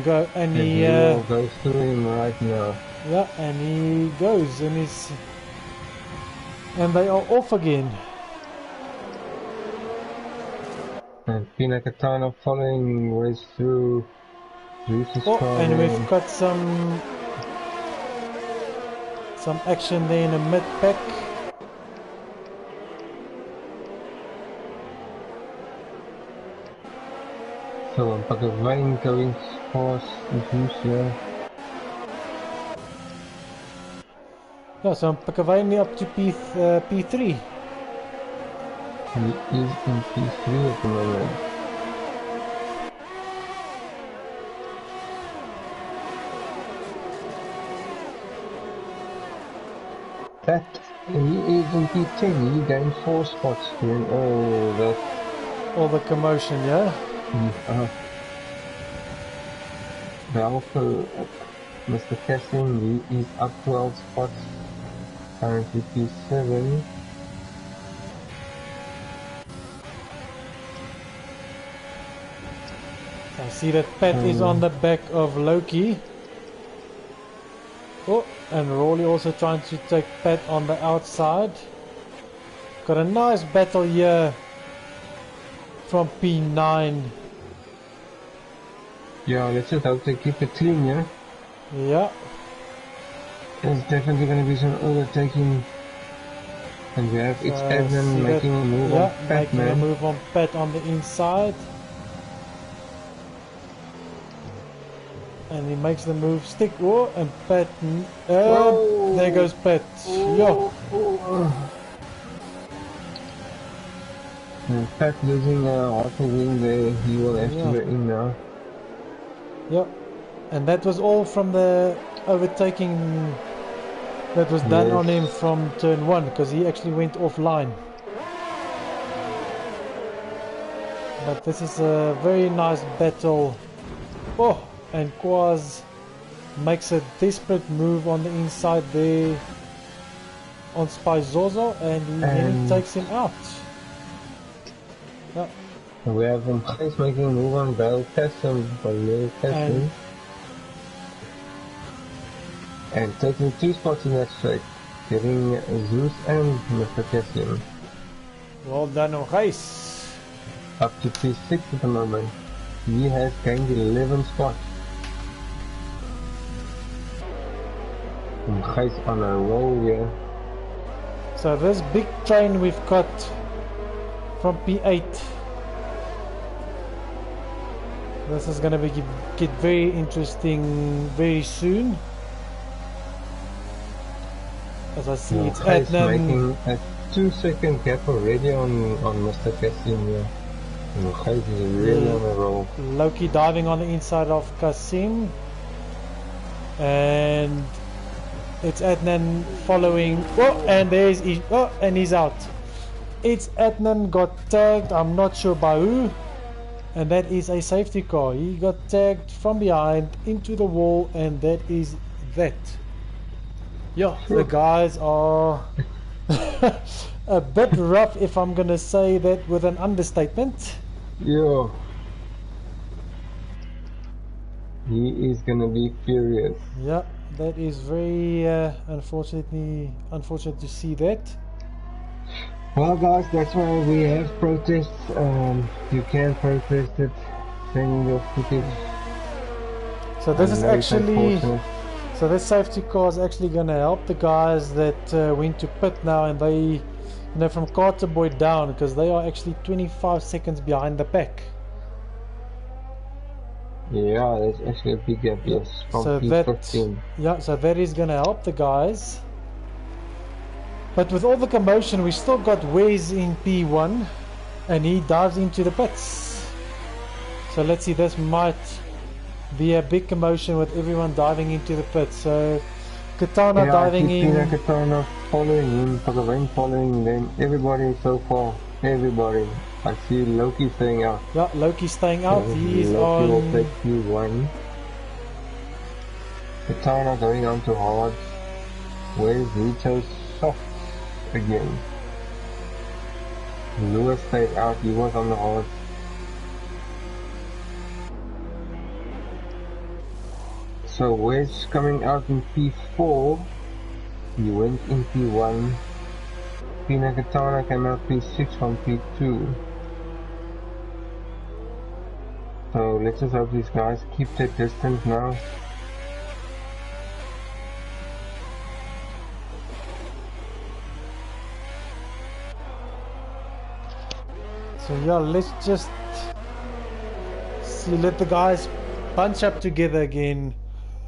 go, and he goes through him right now. Yeah, and he goes, and they are off again. And Pina Katana following Wes through Zeus's car. And we've got some action there in the mid-pack. So I'm Pakavane going past Zeus here. Yeah, so I'm Pakavane up to P3. He is in P3 at the moment. That he is in P10. He gained 4 spots during all the commotion, yeah. The Alpha, Mr. Cassin, he is up 12 spots. Currently P7. I see that Pat is on the back of Loki. Oh, and Rawley also trying to take Pat on the outside. Got a nice battle here from P9. Yeah, let's just hope they keep it clean, yeah? Yeah. There's definitely going to be some overtaking. And we have it's Edmund making a move on Pat, making a move on Pat on the inside. And he makes the move stick. Oh, and Pat. There goes Pat. Yeah. And Pat losing half a wing there. He will have to get in now. Yep. And that was all from the overtaking that was done on him from turn 1, because he actually went offline. But this is a very nice battle. Oh, and Quaz makes a desperate move on the inside there on Spyzozo, and he takes him out. Yeah. We have him making a move on Bell Castle, and taking 2 spots in that straight, getting Zeus and Mr. Cassian. Well done on Gijs. Up to P6 at the moment. He has gained 11 spots. And Gijs on a roll here. So this big train we've got from P8. This is going to get very interesting very soon. As I see, it's Adnan making a 2-second gap already on Mr. Cassim here. And Gijs is really on a roll. Loki diving on the inside of Cassim. And it's Adnan following. Oh, and and he's out. It's Adnan got tagged. I'm not sure by who. And that is a safety car. He got tagged from behind into the wall, and that is that. Yeah, the guys are a bit rough, if I'm gonna say that with an understatement. Yeah. He is gonna be furious. Yeah, that is very unfortunate to see that. Well guys, that's why we have protests. You can protest it, sending your footage. So this is actually, so this safety car is actually going to help the guys that went to pit now, and they, from Carter Boy down, because they are actually 25 seconds behind the pack. Yeah, there's actually a big gap, yes, from so P15. Yeah, so that is going to help the guys. But with all the commotion, we still got Wes in P1, and he dives into the pits. So let's see, this might be a big commotion with everyone diving into the pits. So Katana diving in. Katana following him, Pakavane following them, everybody so far, everybody. I see Loki staying out. Yeah, Loki's staying out. He's Loki will on. take Q1. Katana going on to hard. Where's Rito soft again? Lewis stayed out. He was on the hard. So Wes coming out in P4. He went in P1. Pina Katana came out P6 from P2. So let's just hope these guys keep their distance now. So yeah, let's just see, let the guys bunch up together again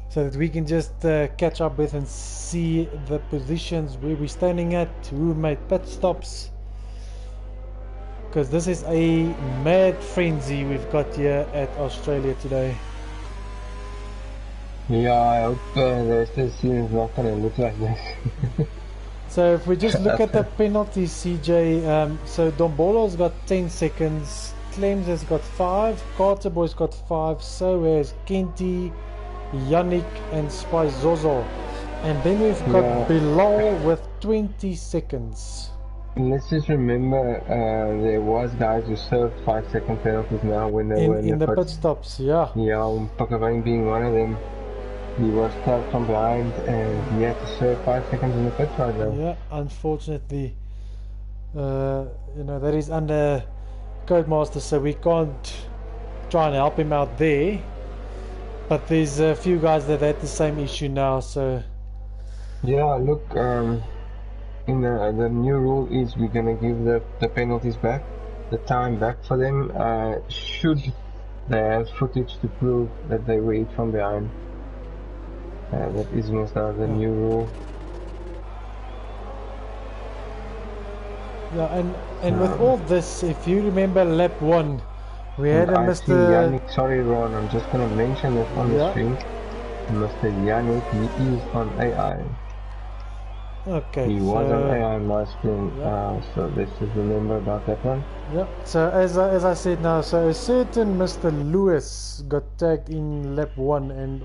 so that we can just catch up with and see the positions where we're standing at, who made pit stops, because this is a mad frenzy we've got here at Australia today. Yeah, I hope the rest of the season is not going to look like this. So if we just look at the penalties, CJ, so Dombolo's got 10 seconds, Clems has got 5, Carter Boy's got 5, so has Kenty, Yannick and Spizozo. And then we've got Bilal with 20 seconds. Let's just remember there was guys who served 5-second penalties now when they were in the pit stops, yeah. Yeah, Pakavang being one of them. He was tagged from behind and he had to serve 5 seconds in the pit right now. Yeah, unfortunately, you know, that is under Codemaster, so we can't try and help him out there. But there's a few guys that had the same issue now, so... Yeah, look, in the new rule is we're gonna give the penalties back, the time back for them, should they have footage to prove that they were hit from behind. That is most now the new rule. Yeah, and with all this, if you remember lap 1, we had a Mr. Yannick, sorry Ron, I'm just gonna mention it on the stream. Mr. Yannick, he is on AI. Okay. He was on AI on my screen, so let's just remember about that one. Yeah, so as I said now, so a certain Mr. Lewis got tagged in lap 1 and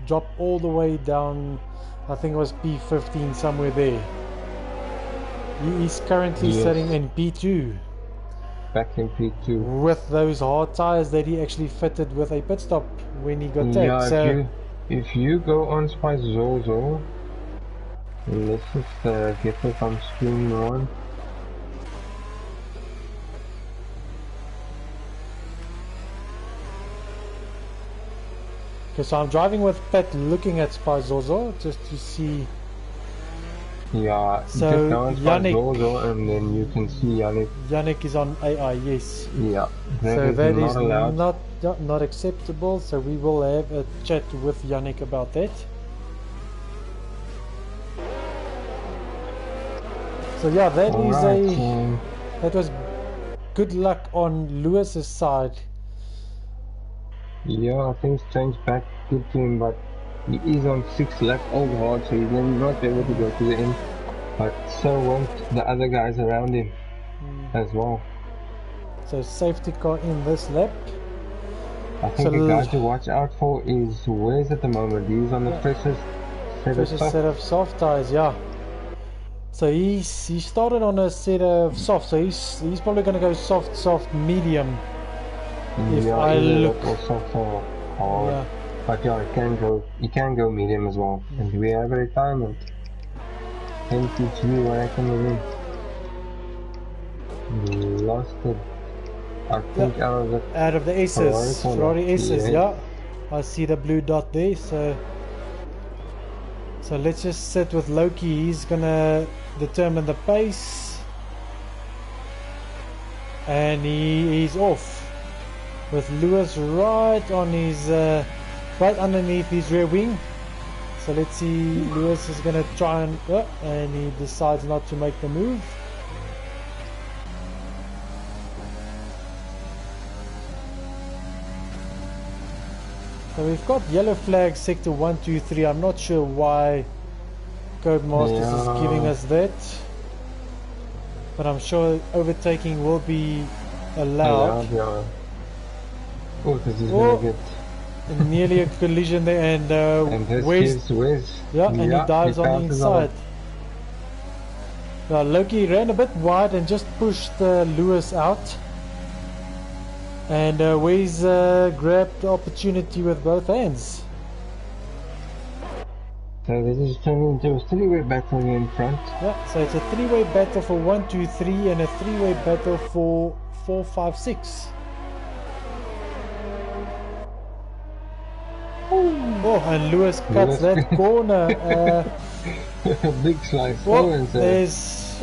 dropped all the way down, I think it was P15, somewhere there. He is currently sitting in P2. Back in P2. With those hard tires that he actually fitted with a pit stop when he got tagged. Yeah, so if you go on Spice Zozo, let's just get it on screen one. Okay, so I'm driving with Pat looking at Spizozo just to see. Yeah, so just go on Yannick, Spizozo and then you can see Yannick. Yannick is on AI, yes. Yeah, so that not is allowed. not acceptable, so we will have a chat with Yannick about that. So yeah, that that was good luck on Lewis's side. Yeah, things changed back good to him, but he is on 6 lap old hard, so he's not able to go to the end. But so won't the other guys around him as well. So safety car in this lap. I think the guy to watch out for is Wes at the moment. He's on the freshest set of soft tires, yeah. So he started on a set of soft, so he's probably going to go soft, medium. If I look, yeah. But yeah, he can go medium as well. And we have a retirement. MTG, what I can win. Lost it. I think out of the S's, Ferrari S's, yeah. I see the blue dot there, so let's just sit with Loki. He's gonna determine the pace. And he's off. With Lewis right on his right underneath his rear wing. So let's see, Lewis is going to try and he decides not to make the move. So we've got yellow flag sector 1, 2, 3. I'm not sure why Codemasters is giving us that, but I'm sure overtaking will be allowed. Yeah. Oh, this is Oh, gonna get. nearly a collision there, and this Wes, gives Wes. yeah, and he dives on the passes on inside. Now Loki ran a bit wide and just pushed Lewis out, and Wes grabbed the opportunity with both hands. So this is turning into a three-way battle here in front. Yeah, so it's a three-way battle for 1, 2, 3, and a three-way battle for 4, 5, 6. Oh, and Lewis cuts that corner. Big slice. And there's.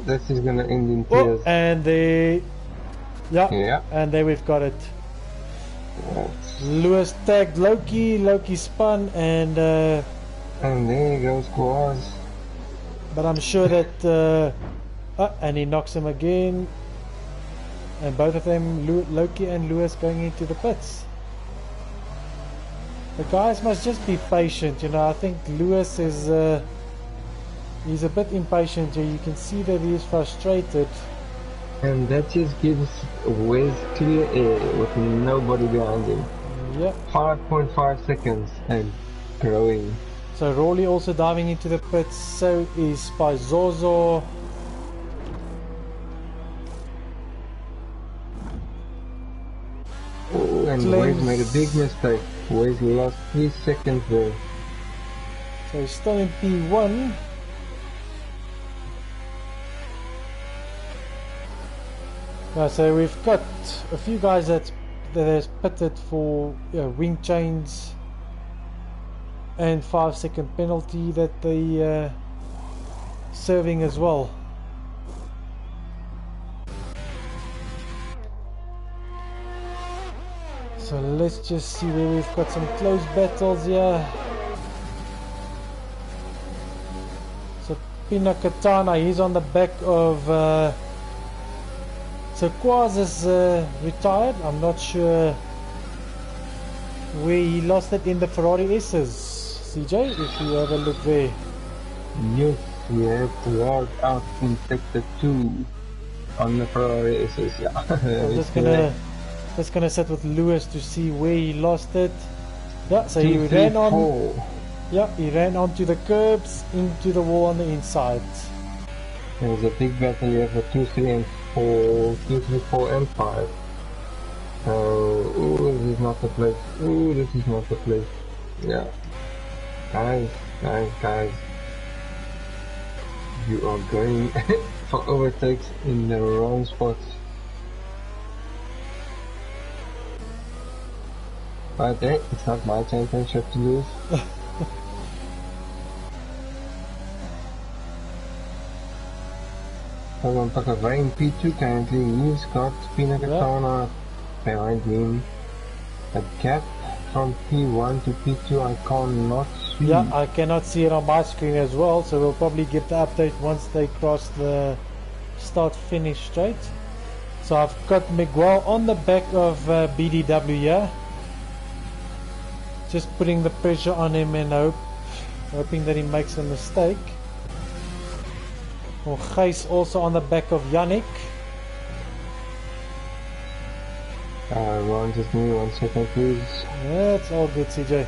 This is gonna end in tears. And they. Yeah. And there we've got it. Yes. Lewis tagged Loki. Loki spun and. And there goes Quaz. But I'm sure that. And he knocks him again. And both of them, Loki and Lewis, going into the pits. The guys must just be patient, you know. I think Lewis is he's a bit impatient here. You can see that he is frustrated. And that just gives Wes clear air with nobody behind him. Yeah. 5.5 seconds and growing. So Rawley also diving into the pits, so is Spizozo. Oh, and Wes made a big mistake. Wes lost 3 seconds there. So he's still in P1. So we've got a few guys that has pitted for wing chains and 5-second penalty that they serving as well. So let's just see where we've got some close battles here. So Pinakatana, he's on the back of so Quaz is retired. I'm not sure where he lost it in the Ferrari S's. CJ, if you have a look there. Yes, we have Quaz out in sector 2 on the Ferrari S's. Yeah. I'm just gonna sit with Lewis to see where he lost it. Yeah, so he ran on. 4. Yeah, he ran onto the curbs, into the wall on the inside. There was a big battle here for 2, 3 and 4, 2, 3, 4 and 5. Oh, this is not the place. Oh, this is not the place. Yeah. Guys. You are going for overtakes in the wrong spots. But hey, it's not my championship to lose. Hold on, Pakavai in P2 currently. He's got Pinakatana behind him. A gap from P1 to P2 I cannot see. Yeah, I cannot see it on my screen as well, so we'll probably give the update once they cross the start-finish straight. So I've got Miguel on the back of BDW here. Just putting the pressure on him and hoping that he makes a mistake. Or Gijs also on the back of Yannick. Ron, just give me 1 second please. Yeah, it's all good, CJ.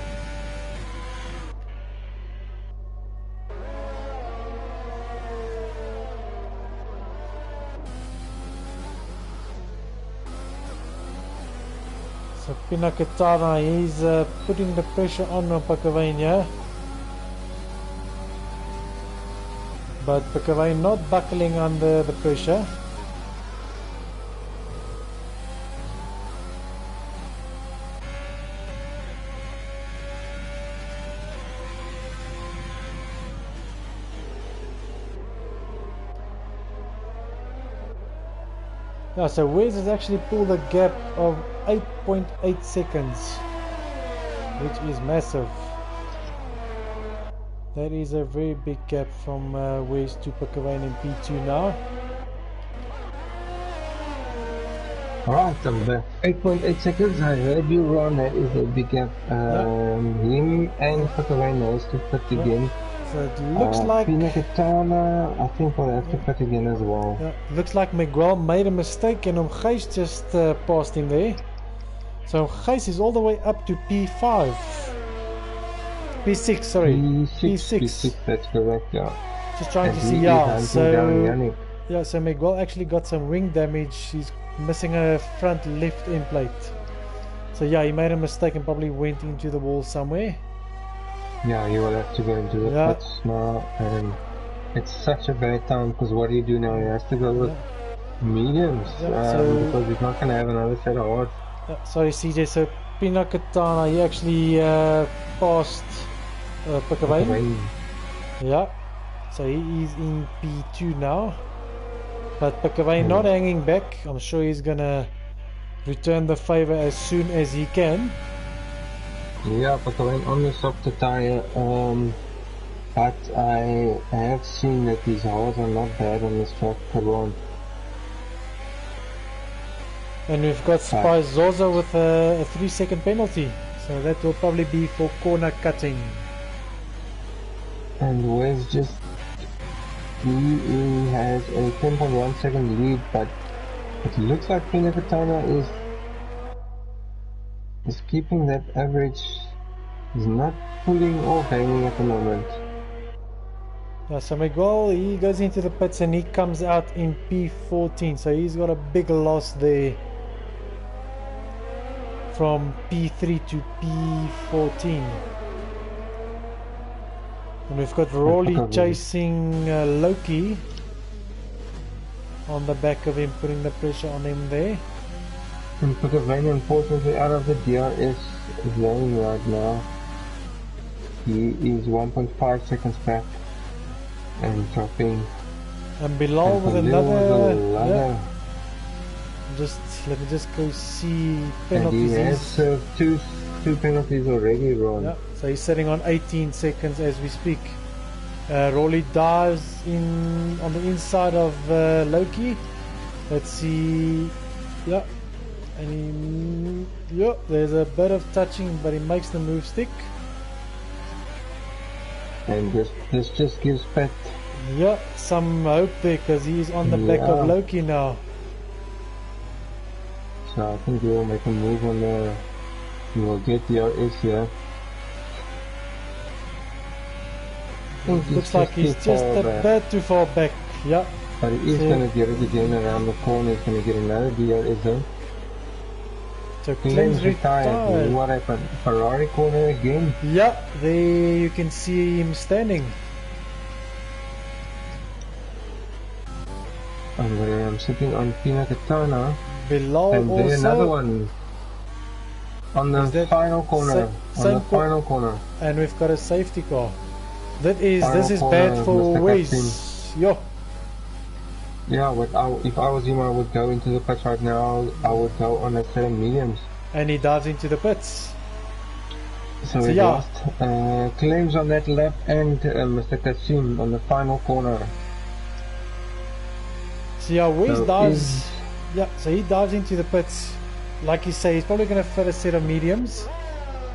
So Pinakatana, he's putting the pressure on Pakavania. But Pakavania not buckling under the pressure. Yeah, so Wes has actually pulled a gap of 8.8 seconds, which is massive. That is a very big gap from Wes to Pakavane in P2 now. Alright, I'm back. 8.8 seconds, I heard you, Ron. That is a big gap. Him and Pakavane knows to put again. So it looks like Pina Katana, I think we'll have to cut again as well. looks like Miguel made a mistake and Gijs just passed him there. So Gijs is all the way up to P5. P6, sorry. P6, that's correct, yeah. Just trying and to see, yeah. So so Miguel actually got some wing damage. He's missing a front left end plate. So yeah, he made a mistake and probably went into the wall somewhere. Yeah, you will have to go into the pits now, and it's such a bad time because what do you do now? He has to go with mediums because he's not going to have another set of hards. Sorry CJ, so Pina Katana, he actually passed Pikkawyn. Yeah, so he is in P2 now. But Pikkawyn not hanging back. I'm sure he's going to return the favor as soon as he can. Yeah, Pikkawyn on the softer tire, but I have seen that these hards are not bad on this track per on. And we've got Spy Zoza with a 3-second penalty, so that will probably be for corner cutting. And Wes he has a 10.1 second lead, but it looks like Pina Katana is keeping that average. He's not pulling or gaining at the moment. Yeah, so Miguel, he goes into the pits and he comes out in P14, so he's got a big loss there from P3 to P14. And we've got Rawley chasing Loki on the back of him, putting the pressure on him there. And Pikkawyn unfortunately out of the DRS zone right now. He is 1.5 seconds back and dropping. And Bilal with another. Let me just go see penalties. And he has served two penalties already, Ron. Yeah, so he's sitting on 18 seconds as we speak. Rawley dives in on the inside of Loki. Let's see. Yeah. And there's a bit of touching, but he makes the move stick. And this just gives Pat some hope there because he's on the back of Loki now. So I think he will make a move on the. He will get the DRS here. Looks like he's just a bit too far back. Yeah. But he is going to get it again around the corner. He's going to get another DRS zone. So Clem's retired. What happened? Ferrari corner again? Yeah, there you can see him standing. I'm sitting on Pina Katana. Below and also. There's another one on the final corner. Final corner. And we've got a safety car. This is bad for Waze. Yeah, but if I was him, I would go into the pits right now. I would go on a set of mediums. And he dives into the pits. So he lost. Claims on that lap and Mr. Kassim on the final corner. So yeah, Waze dives. Yeah, so he dives into the pits. Like you say, he's probably going to fit a set of mediums.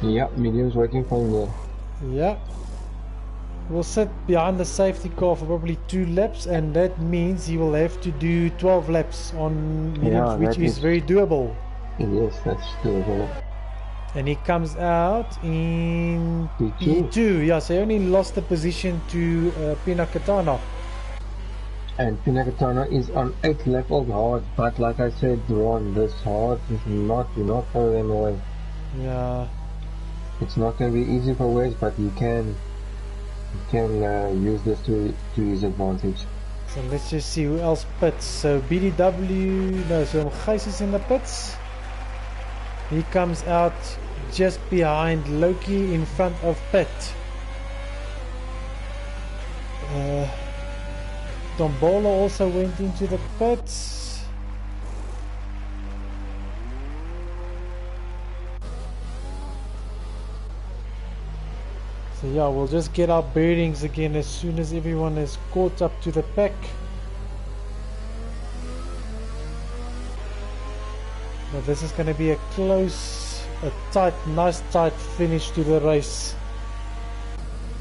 Yeah, mediums waiting for him there. Yeah. Will sit behind the safety car for probably 2 laps, and that means he will have to do 12 laps on mediums, which is very doable. Yes, that's doable. And he comes out in P2. Yeah, so he only lost the position to Pina Katana. And Pina Katana is on 8 lap of hard, but like I said, Ron, this hard is do not throw them away. Yeah. It's not going to be easy for Wes, but you can use this to his advantage. So let's just see who else pits. So BDW, no, so Gijs is in the pits. He comes out just behind Loki in front of Pit. Dombola also went into the pits. So yeah, we'll just get our bearings again as soon as everyone is caught up to the pack. But this is going to be a close, nice tight finish to the race.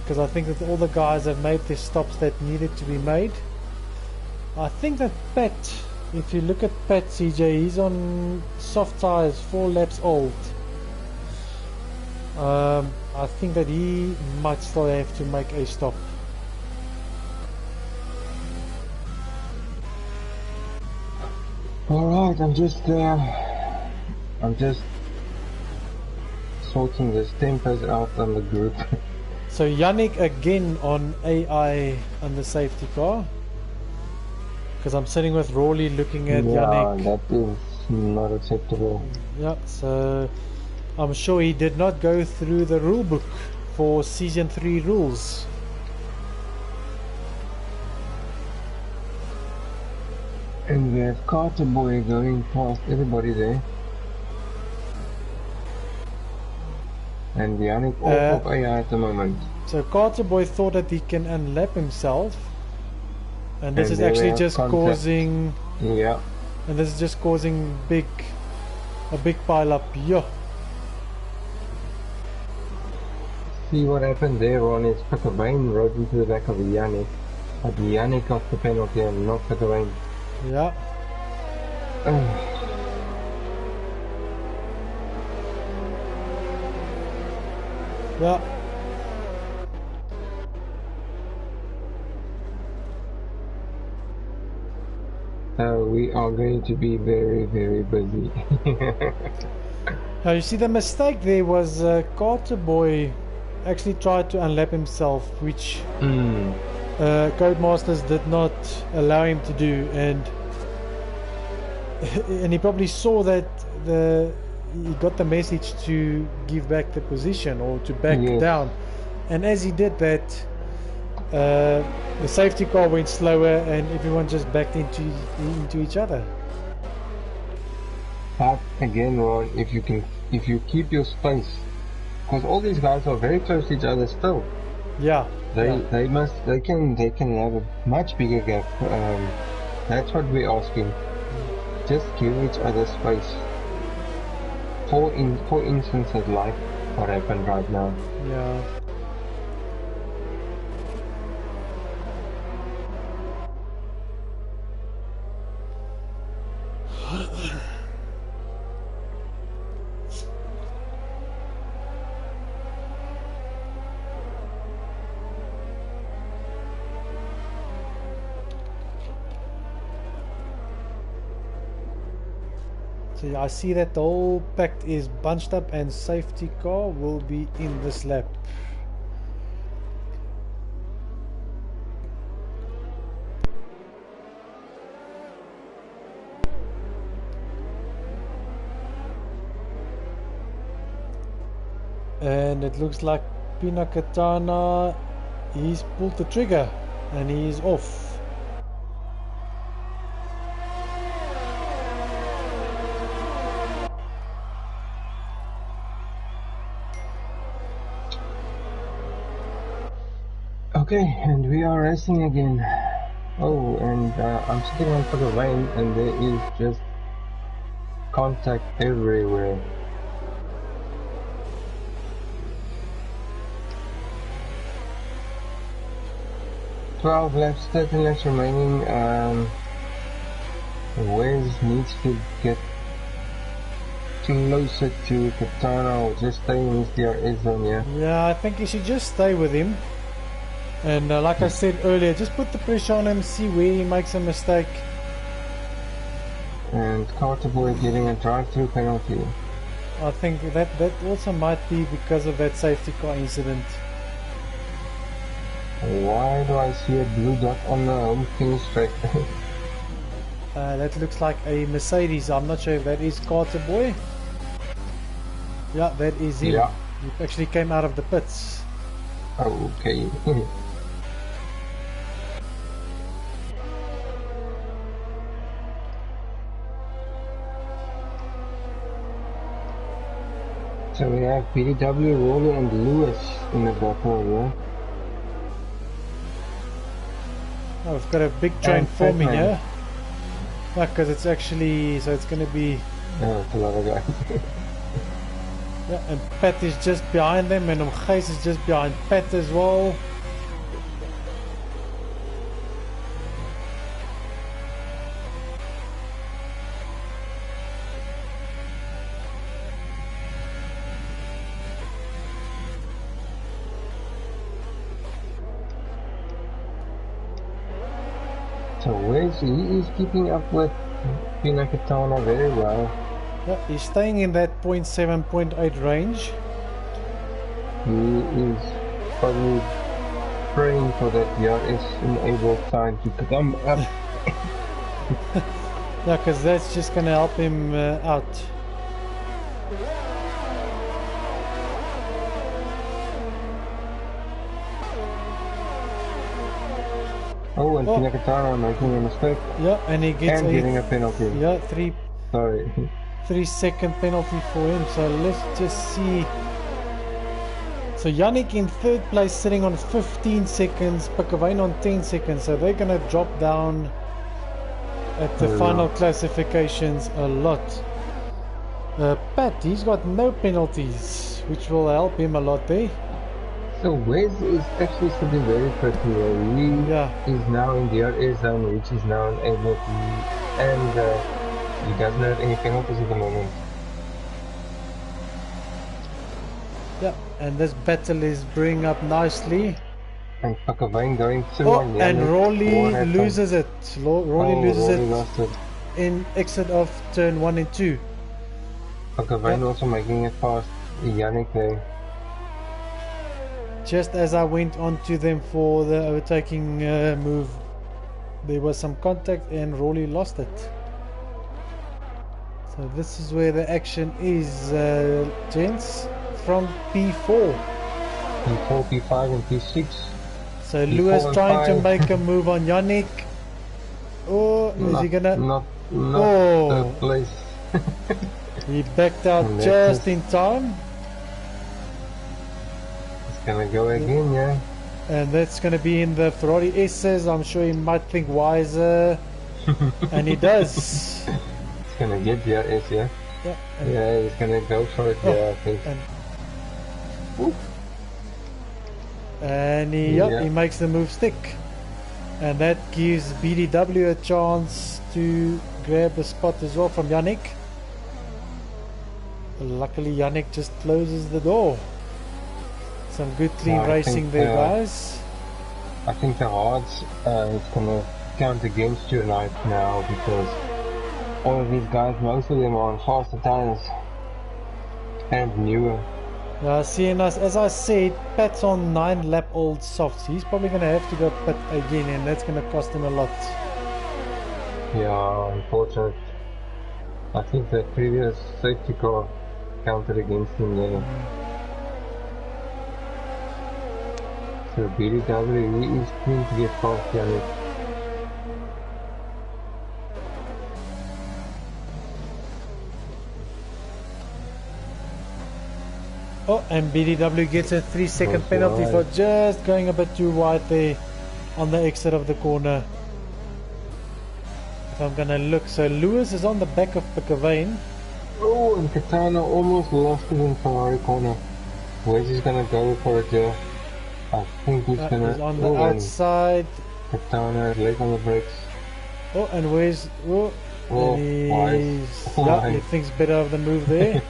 because I think that all the guys have made the stops that needed to be made. I think that Pat, if you look at Pat CJ, he's on soft tires, 4 laps old. I think that he might still have to make a stop. Alright, I'm just sorting the tempers out on the group. So Yannick again on AI on the safety car. Because I'm sitting with Rawley looking at Yannick. Yeah, that is not acceptable. Yeah, so I'm sure he did not go through the rule book for season 3 rules. And we have Carter Boy going past everybody there. And Yannick off of AI at the moment. So Carter Boy thought that he can unlap himself. And this is actually just causing... Yeah. And this is just causing a big pile up here. See what happened there, Ron, is Pickavane rode into the back of Yannick. But Yannick got the penalty and not Pickavane. Yeah. Yeah. We are going to be very, very busy. Now you see the mistake there was Carter Boy actually tried to unlap himself, which Codemasters did not allow him to do, and he probably saw that he got the message to give back the position or to back down, and as he did that, the safety car went slower and everyone just backed into each other. But again, Ron, if you keep your space, because all these guys are very close to each other still. Yeah. They can have a much bigger gap. That's what we're asking. Just give each other space. For instances like what happened right now. Yeah. So I see that the whole pack is bunched up and safety car will be in this lap. And it looks like Pina Katana, he's pulled the trigger and he's off. Okay, and we are racing again. Oh, and I'm sitting on for the lane and there is just contact everywhere. $12 laps, 13 laps remaining. Wes needs to get closer to Katana or just stay in his DRS zone, yeah? Yeah, I think you should just stay with him. And like I said earlier, just put the pressure on him, see where he makes a mistake. And Carter Boy getting a drive-through penalty. I think that also might be because of that safety car incident. Why do I see a blue dot on the home finish straight? That looks like a Mercedes. I'm not sure if that is Carter Boy. Yeah, that is him. Yeah. He actually came out of the pits. Okay. So we have PDW, Rowley and Lewis in the battle, yeah? Oh, we've got a big train forming here. Because it's actually, so it's going to be... Oh, it's a lot of guys. Yeah, and Pat is just behind them, and Gijs is just behind Pat as well. So he is keeping up with Pinakatana very well. Yeah, he's staying in that 0.7, 0.8 range. He is probably praying for that DRS enabled sign to come up. Yeah, because that's just going to help him out. Oh, and Pinakatana making a mistake. Yeah, and he gets getting a penalty. Yeah, 3-second penalty for him. So let's just see. So Yannick in third place, sitting on 15 seconds. Pakavane on 10 seconds. So they're going to drop down at the final classifications a lot. Pat, he's got no penalties, which will help him a lot there. So Wes is actually sitting very pretty. He is now in DRS zone, which is now enabled, and he doesn't have any penalties at the moment. Yeah, and this battle is brewing up nicely. And Pakavane going through on and Rolly loses it. Rolly loses it in exit of turn 1 and 2. Pakavane also making it past Yannick there. Just as I went on to them for the overtaking move, there was some contact and Rolly lost it. So this is where the action is, gents, from P4. P4, P5 and P6. So Lewis trying to make a move on Yannick. Oh, is he gonna? Not the place. He backed out just in time. Gonna go again, yeah. And that's gonna be in the Ferrari S's. I'm sure he might think wiser, and he does. He's gonna get the S, yeah. Yeah, he's gonna go for it. I think. And he makes the move stick, and that gives BDW a chance to grab a spot as well from Yannick. Luckily, Yannick just closes the door. Some good clean racing there, guys. I think the odds is gonna count against you right now, because all of these guys, most of them are on faster tires and newer. Yeah, seeing us, as I said, Pat's on 9-lap-old softs. He's probably gonna have to go pit again, and that's gonna cost him a lot. Yeah, unfortunate. I think the previous safety car counted against him there. So BDW is keen to get past Yannick. Oh, and BDW gets a 3-second penalty for just going a bit too wide there on the exit of the corner. If I'm gonna look, so Lewis is on the back of Pakavane. Oh, and Katana almost lost it in Ferrari corner. Where's he gonna go for it here? I think he's gonna... He's on the outside. Katana is late on the brakes. Oh, and where's... Oh, he thinks better of the move there.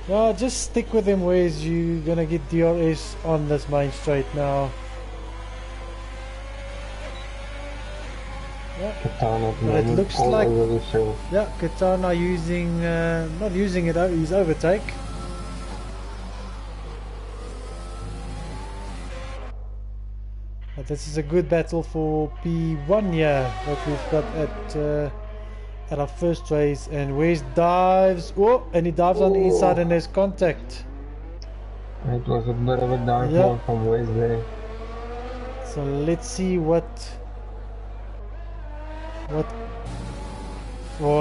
No, just stick with him, Wes. You're gonna get DRS on this main straight now. Yeah. Katana, it looks like... over the show. Yeah, Katana using... not using it, his overtake. But this is a good battle for P1 here that we've got at our first race. And Wes dives, and he dives on the inside and there's contact. It was a bit of a dive from Wes there. So let's see what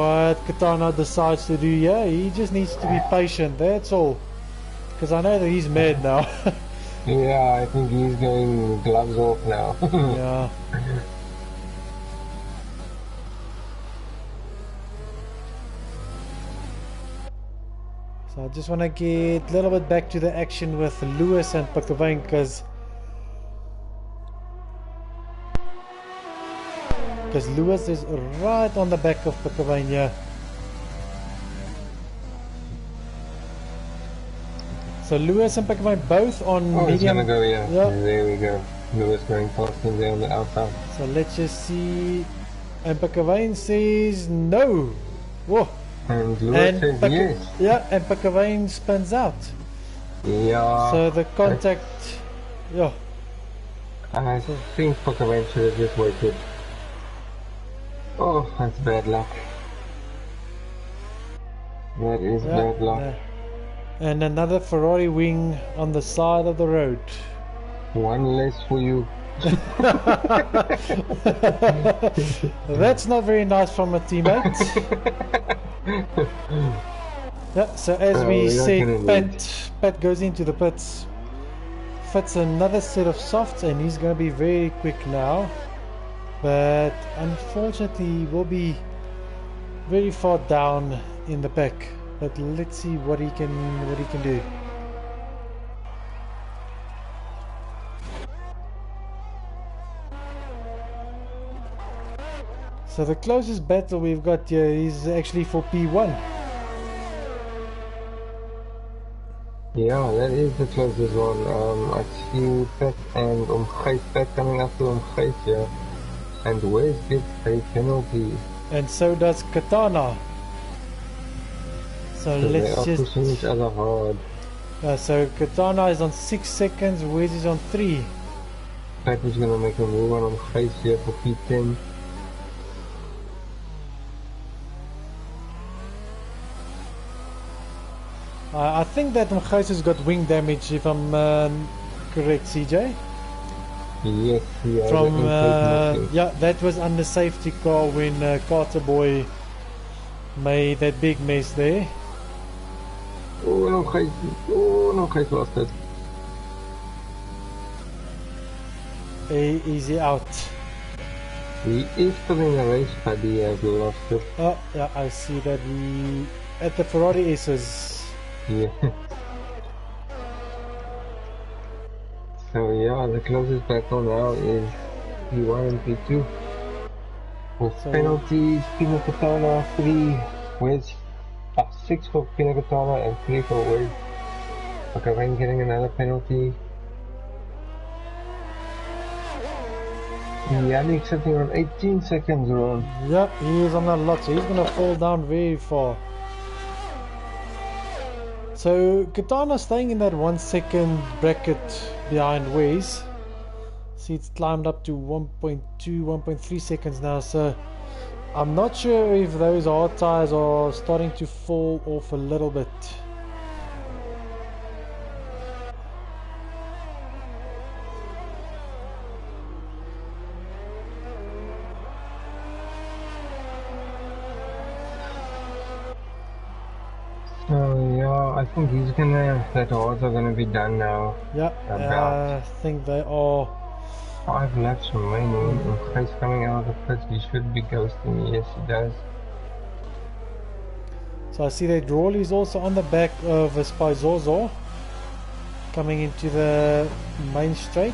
Katana decides to do here. He just needs to be patient, that's all. Because I know that he's mad now. Yeah, I think he's going gloves off now. Yeah. So I just want to get a little bit back to the action with Lewis and Pakavane, because Lewis is right on the back of Pakavane here. So Lewis and Pakavane both on medium. It's gonna go, yeah. Yeah. There we go. Lewis going past him there on the outside. So let's just see. And Pakavane says no. Whoa. And Lewis says yes. Yeah, and Pakavane spins out. Yeah. So the contact. Yeah. I think Pakavane should have just waited. Oh, that's bad luck. That is bad luck. Yeah. And another Ferrari wing on the side of the road. One less for you. That's not very nice from a teammate. Yeah, so as we said, Pat goes into the pits, fits another set of softs, and he's going to be very quick now. But unfortunately, will be very far down in the pack. But let's see what he can do. So the closest battle we've got here is actually for P1. Yeah, that is the closest one. I see Pat and Pat coming after Gijs here. And Wes gets a penalty. And so does Katana. So let's they are just pushing each other hard. So Katana is on 6 seconds, Wes is on 3. Pat is gonna make a move on Gijs here for P10. I think that Gijs has got wing damage, if I'm correct, CJ. Yes, he has From yeah, that was under safety car when Carter Boy made that big mess there. Oh no, Gijs lost it. Easy out. He is still in the race, but he has lost it. Oh yeah, I see that he at the Ferrari Aces. Yeah. So yeah, the closest battle now is P1 and P2. With penalties, Pina Katana 3, Wes 6 for Pina Katana and 3 for Wes. Pakavane getting another penalty. Yannick sitting on 18 seconds wrong. Yep, he is on a lot, so he's gonna fall down very far. So Katana staying in that 1 second bracket behind Wes. See, it's climbed up to 1.2, 1.3 seconds now. So I'm not sure if those hard tires are starting to fall off a little bit. So yeah, I think that hards are gonna be done now. Yeah, I think they are. 5 laps remaining, and Gijs coming out of the pits. He should be ghosting. Yes, he does. So I see that Rawley is also on the back of Spizozo, coming into the main straight.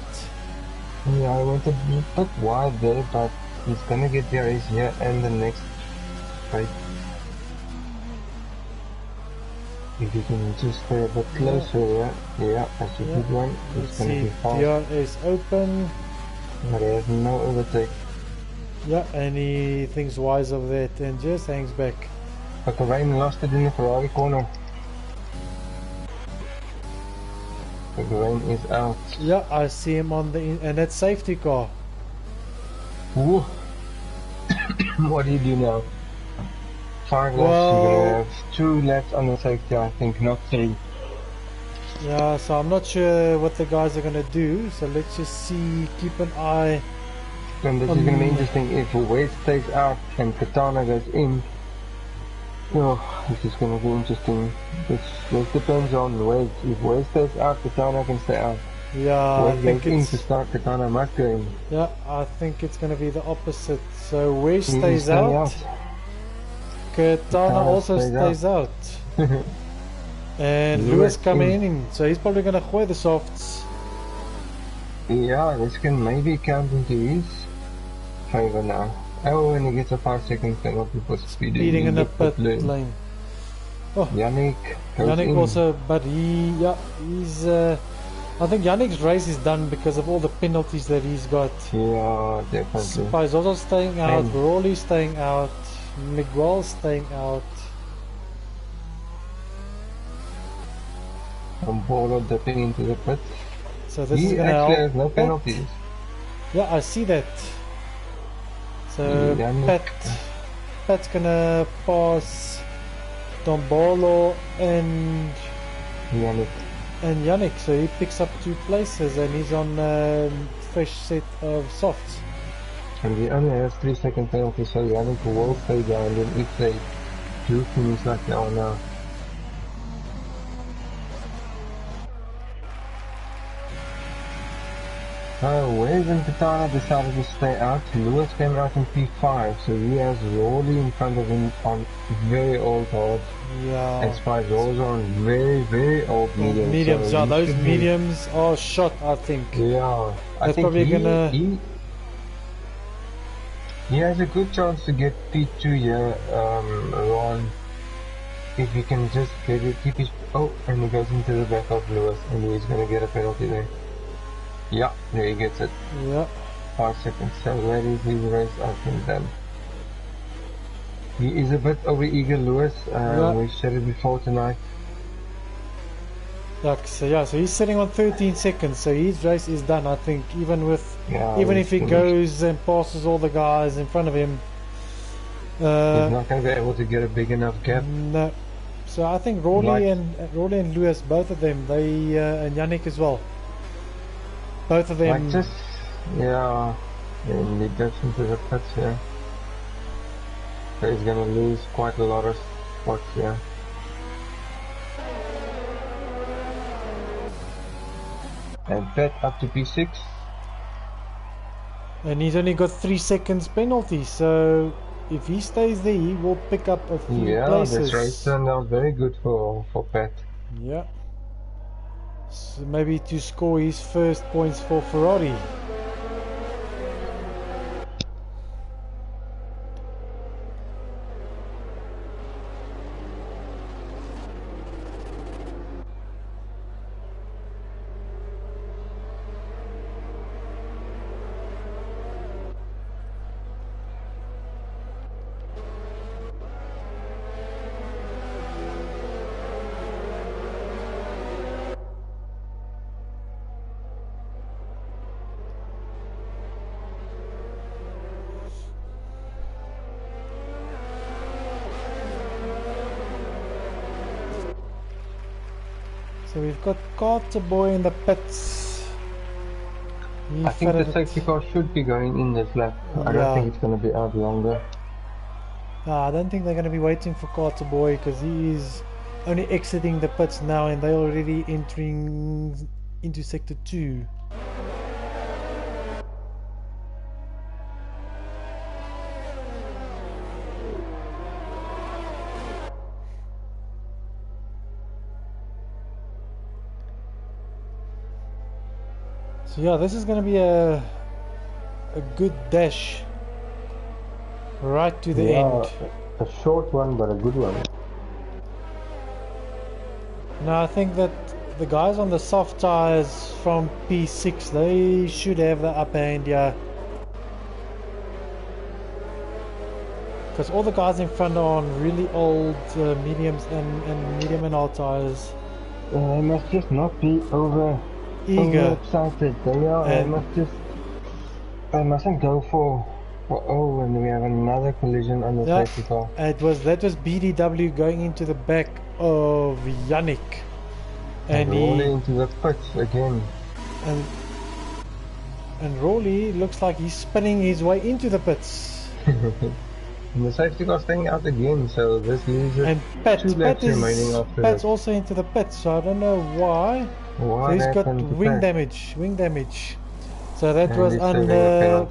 Yeah, I went a bit wide there, but he's gonna get DRS here and the next straight. If you can just stay a bit closer, yeah, that's a good one. It's gonna be fast. DRS open. But he has no overtake. Yeah, and he thinks wise of that and just hangs back. But the rain lost it in the Ferrari corner. The rain is out. Yeah, I see him on the and that's safety car. Ooh. What do you do now? 5 laps, you're gonna have 2 laps on the safety, I think, not 3. Yeah, so I'm not sure what the guys are gonna do, so let's just see, keep an eye. And this is gonna be interesting if Wes stays out and Katana goes in. Oh, this is gonna be interesting. This depends on Wes. If Wes stays out, Katana can stay out. Yeah, Wes I think goes in it's to start, Katana must go in. Yeah, I think it's gonna be the opposite. So Wes stays out. Katana also stays out. And Lewis coming in, so he's probably going to gooi the softs. Yeah, this can maybe count into his favor now. Oh, and he gets a 5-second penalty for speeding in the pit lane. Oh, Yannick also, but he's. I think Yannick's race is done because of all the penalties that he's got. Yeah, definitely. Spaizozo staying out, Rawley staying out, Miguel staying out. And Bolo dipping into the pit. So this is going to help. He actually has no penalties. Yeah, I see that. So Pat's going to pass Dombolo and Yannick. So he picks up 2 places and he's on a fresh set of softs. And he only has 3-second penalty, so Yannick will stay down. And if they do finish like they are now. Wes and Pitana decided to stay out. Lewis came out in P5, so he has Rawley in front of him on very old hard. Yeah. And Spaizozo on very, very old mediums. Mediums, so those mediums are shot, I think. Yeah. I think probably he has a good chance to get P2 here, Ron. If he can just get it, keep his... Oh, and he goes into the back of Lewis, and he's going to get a penalty there. Yeah, there he gets it. Yeah. 5 seconds. So that is his race, I think then. He is a bit over-eager, Lewis. We've said it before tonight. So he's sitting on 13 seconds, so his race is done, I think, even if he goes and passes all the guys in front of him. He's not going to be able to get a big enough gap. No. So I think Rawley and Lewis, both of them, and Yannick as well. Both of them. And he goes into the pits here. So he's going to lose quite a lot of spots here. And Pet up to P6. And he's only got 3 seconds penalty, so if he stays there, he will pick up a few places. Yeah, this race turned out very good for Pet. Yeah. So maybe to score his first points for Ferrari. So we've got Carter Boy in the pits. I think the safety car should be going in this lap. I don't think it's going to be out longer. I don't think they're going to be waiting for Carter Boy because he is only exiting the pits now and they're already entering into sector 2. So yeah, this is going to be a good dash right to the end. A short one, but a good one. Now I think that the guys on the soft tires from P6, they should have the upper hand here. Because all the guys in front are on really old mediums and medium and hard tires. They must just not be eager. Excited. They mustn't go for and we have another collision on the safety car. That was BDW going into the back of Yannick. And Rawley into the pits again. And Rawley looks like he's spinning his way into the pits. And the safety car staying out again, so this leaves it and 2 laps remaining after Pat's also into the pits, so I don't know why. So he's got wing damage. So that was under...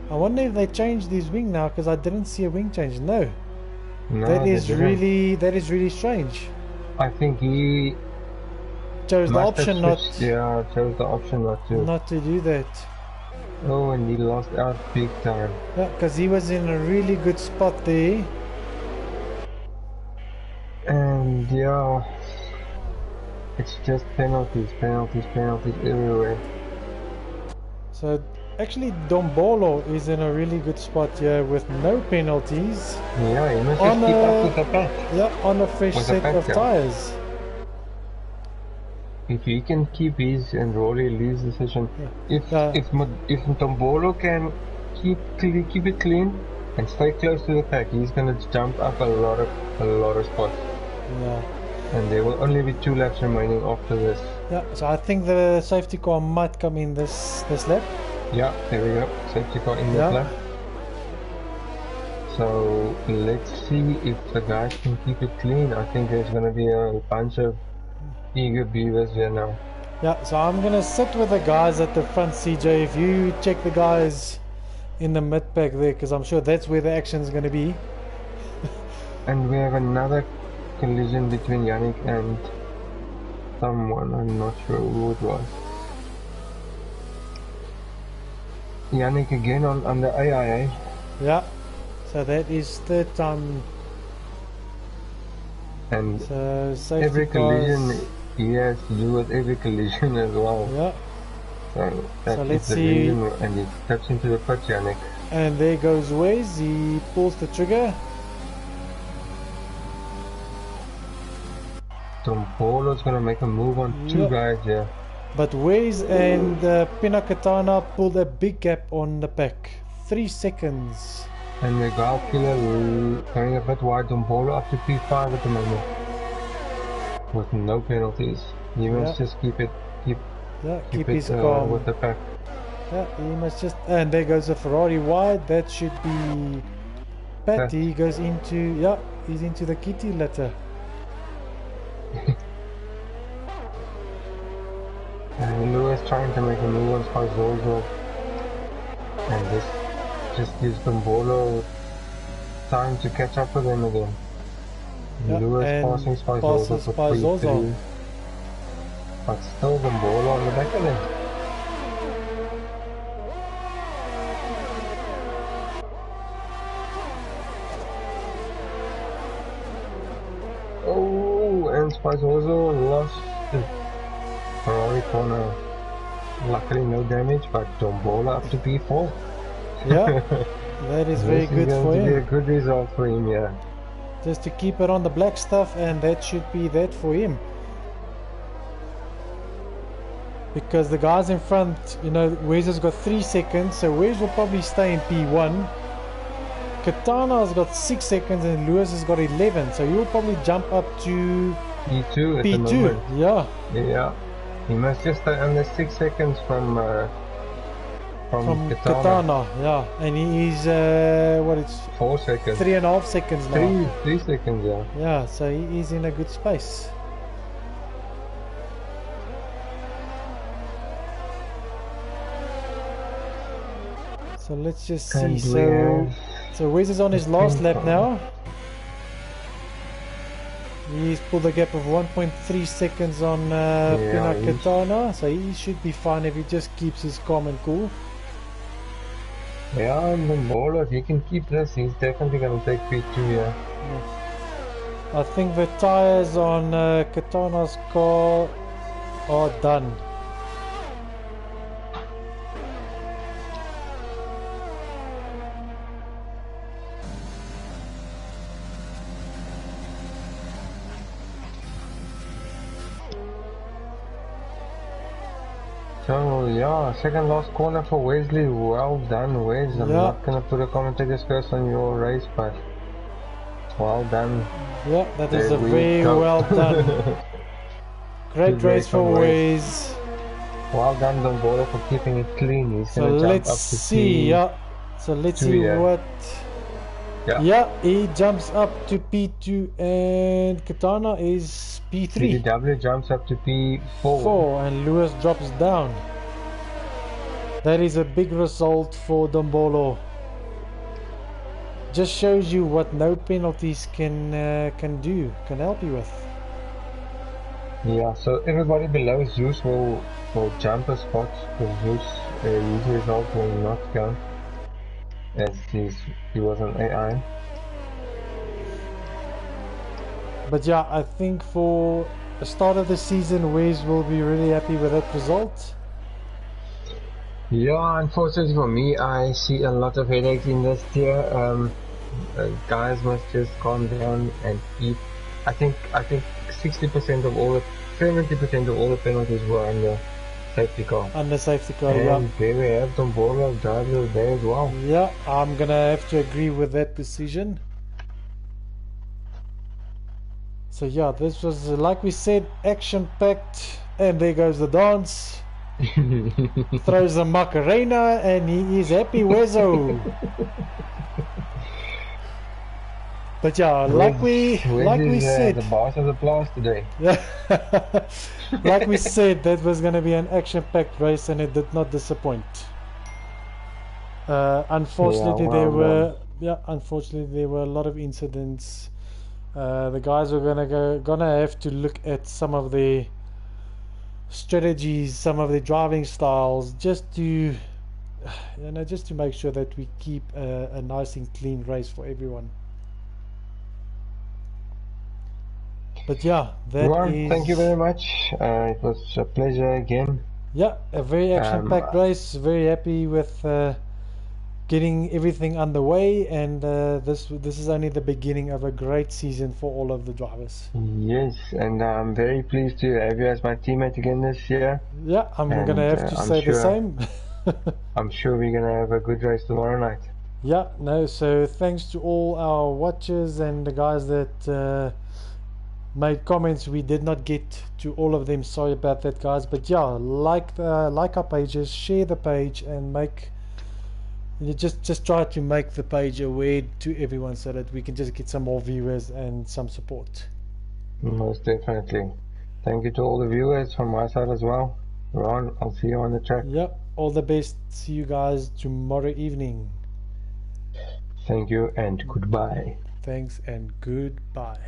I wonder if they changed his wing now, because I didn't see a wing change. No, No, That they is didn't. really strange. I think he Chose the must have option switched. Yeah, chose the option not to do that. Oh, and he lost out big time. Yeah, because he was in a really good spot there. And yeah, it's just penalties everywhere. So actually Dombolo is in a really good spot here with no penalties. Yeah, he must just keep up with the pack. Yeah, on a fresh With the set pack, of yeah. tires. If he can keep his and Rory leaves the session, if Dombolo can keep it clean and stay close to the pack, he's gonna jump up a lot of spots. Yeah. And there will only be 2 laps remaining after this. Yeah, so I think the safety car might come in this lap. Yeah, there we go. Safety car in this lap. So let's see if the guys can keep it clean. I think there's gonna be a bunch of eager beavers here now. Yeah, so I'm gonna sit with the guys at the front, CJ. If you check the guys in the mid pack there, because I'm sure that's where the action is gonna be. And we have another collision between Yannick and someone. I'm not sure who it was. Yannick again on the AIA. Yeah, so that is third time. And so every collision he has to do with every collision as well. Yeah. So that's let's the see. reason, and he steps into the pit, Yannick. And there goes Wes, he pulls the trigger. Dombolo's gonna make a move on 2 guys here. But Wes and Pinakatana pulled a big gap on the pack. 3 seconds. And the Gal Killer going a bit wide. Dombolo up to P5 at the moment. With no penalties. He must just keep his calm with the pack. Yeah, he must just, and there goes a Ferrari wide. That should be Pat. He goes into, he's into the kitty litter. And Lewis trying to make a move on Spazzoso. And this just gives Dombolo time to catch up with him again. Lewis passing Spazzoso for P3. But still Dombolo on the back of him. Oh, and Spazzoso lost the Ferrari corner. Luckily no damage, but Dombolo up to P4. Yeah, that is very good for him. This is going to be a good result for him, yeah. Just to keep it on the black stuff, and that should be that for him. Because the guys in front, Wes has got 3 seconds, so Wes will probably stay in P1. Katana has got 6 seconds and Lewis has got 11, so he'll probably jump up to P2 at the moment. Yeah. He must just stay under 6 seconds from Katana. Yeah, and he is it's 4 seconds, 3.5 seconds now. 3 seconds, yeah. Yeah, so he is in a good space. So let's just see. So Wes is on his last lap now. He's pulled a gap of 1.3 seconds on Pinakatana, so he should be fine if he just keeps his calm and cool. Yeah, and Dombolo, if he can keep this, he's definitely going to take P2 here. I think the tires on Katana's car are done. So yeah, second last corner for Wesley. Well done, Wes. I'm not gonna put a commentator's curse on your race, but well done. Yeah, that is a very well done. Great race for Wes. Well done, Dombolo, for keeping it clean. He's gonna jump up to see. So let's see what. Yeah, he jumps up to P2 and Katana is P3. PDW jumps up to P4. And Lewis drops down. That is a big result for Dombolo. just shows you what no penalties can help you with. Yeah, so everybody below Zeus will jump a spot because Zeus his result will not count as he was an AI. But yeah, I think for the start of the season, Wes will be really happy with that result. Yeah, unfortunately for me, I see a lot of headaches in this tier. Guys must just calm down and eat. I think 60% of all the 70% of all the penalties were under safety car. Under safety car, And there we have Dombolo driver there as well. Yeah, I'm gonna have to agree with that decision. So yeah, this was, like we said, action-packed, and there goes the dance. Throws a Macarena, and he is happy, Wezo. But yeah, like we said, the boss of the class today. like we said, that was going to be an action-packed race, and it did not disappoint. Unfortunately, unfortunately there were a lot of incidents. The guys are gonna have to look at some of their strategies, some of their driving styles, just to just to make sure that we keep a nice and clean race for everyone. But yeah, thank you very much. It was a pleasure again. Yeah, a very action-packed race. Very happy with getting everything underway, and this is only the beginning of a great season for all of the drivers. Yes, and I'm very pleased to have you as my teammate again this year. Yeah, I'm gonna have to say the same. I'm sure we're gonna have a good race tomorrow night. Yeah, no, so thanks to all our watchers and the guys that made comments. We did not get to all of them, sorry about that, guys. But yeah, like our pages, share the page, and just try to make the page aware to everyone so that we can just get some more viewers and some support. Most definitely. Thank you to all the viewers from my side as well. Ron, I'll see you on the track. Yep, all the best. See you guys tomorrow evening. Thank you and goodbye. Thanks and goodbye.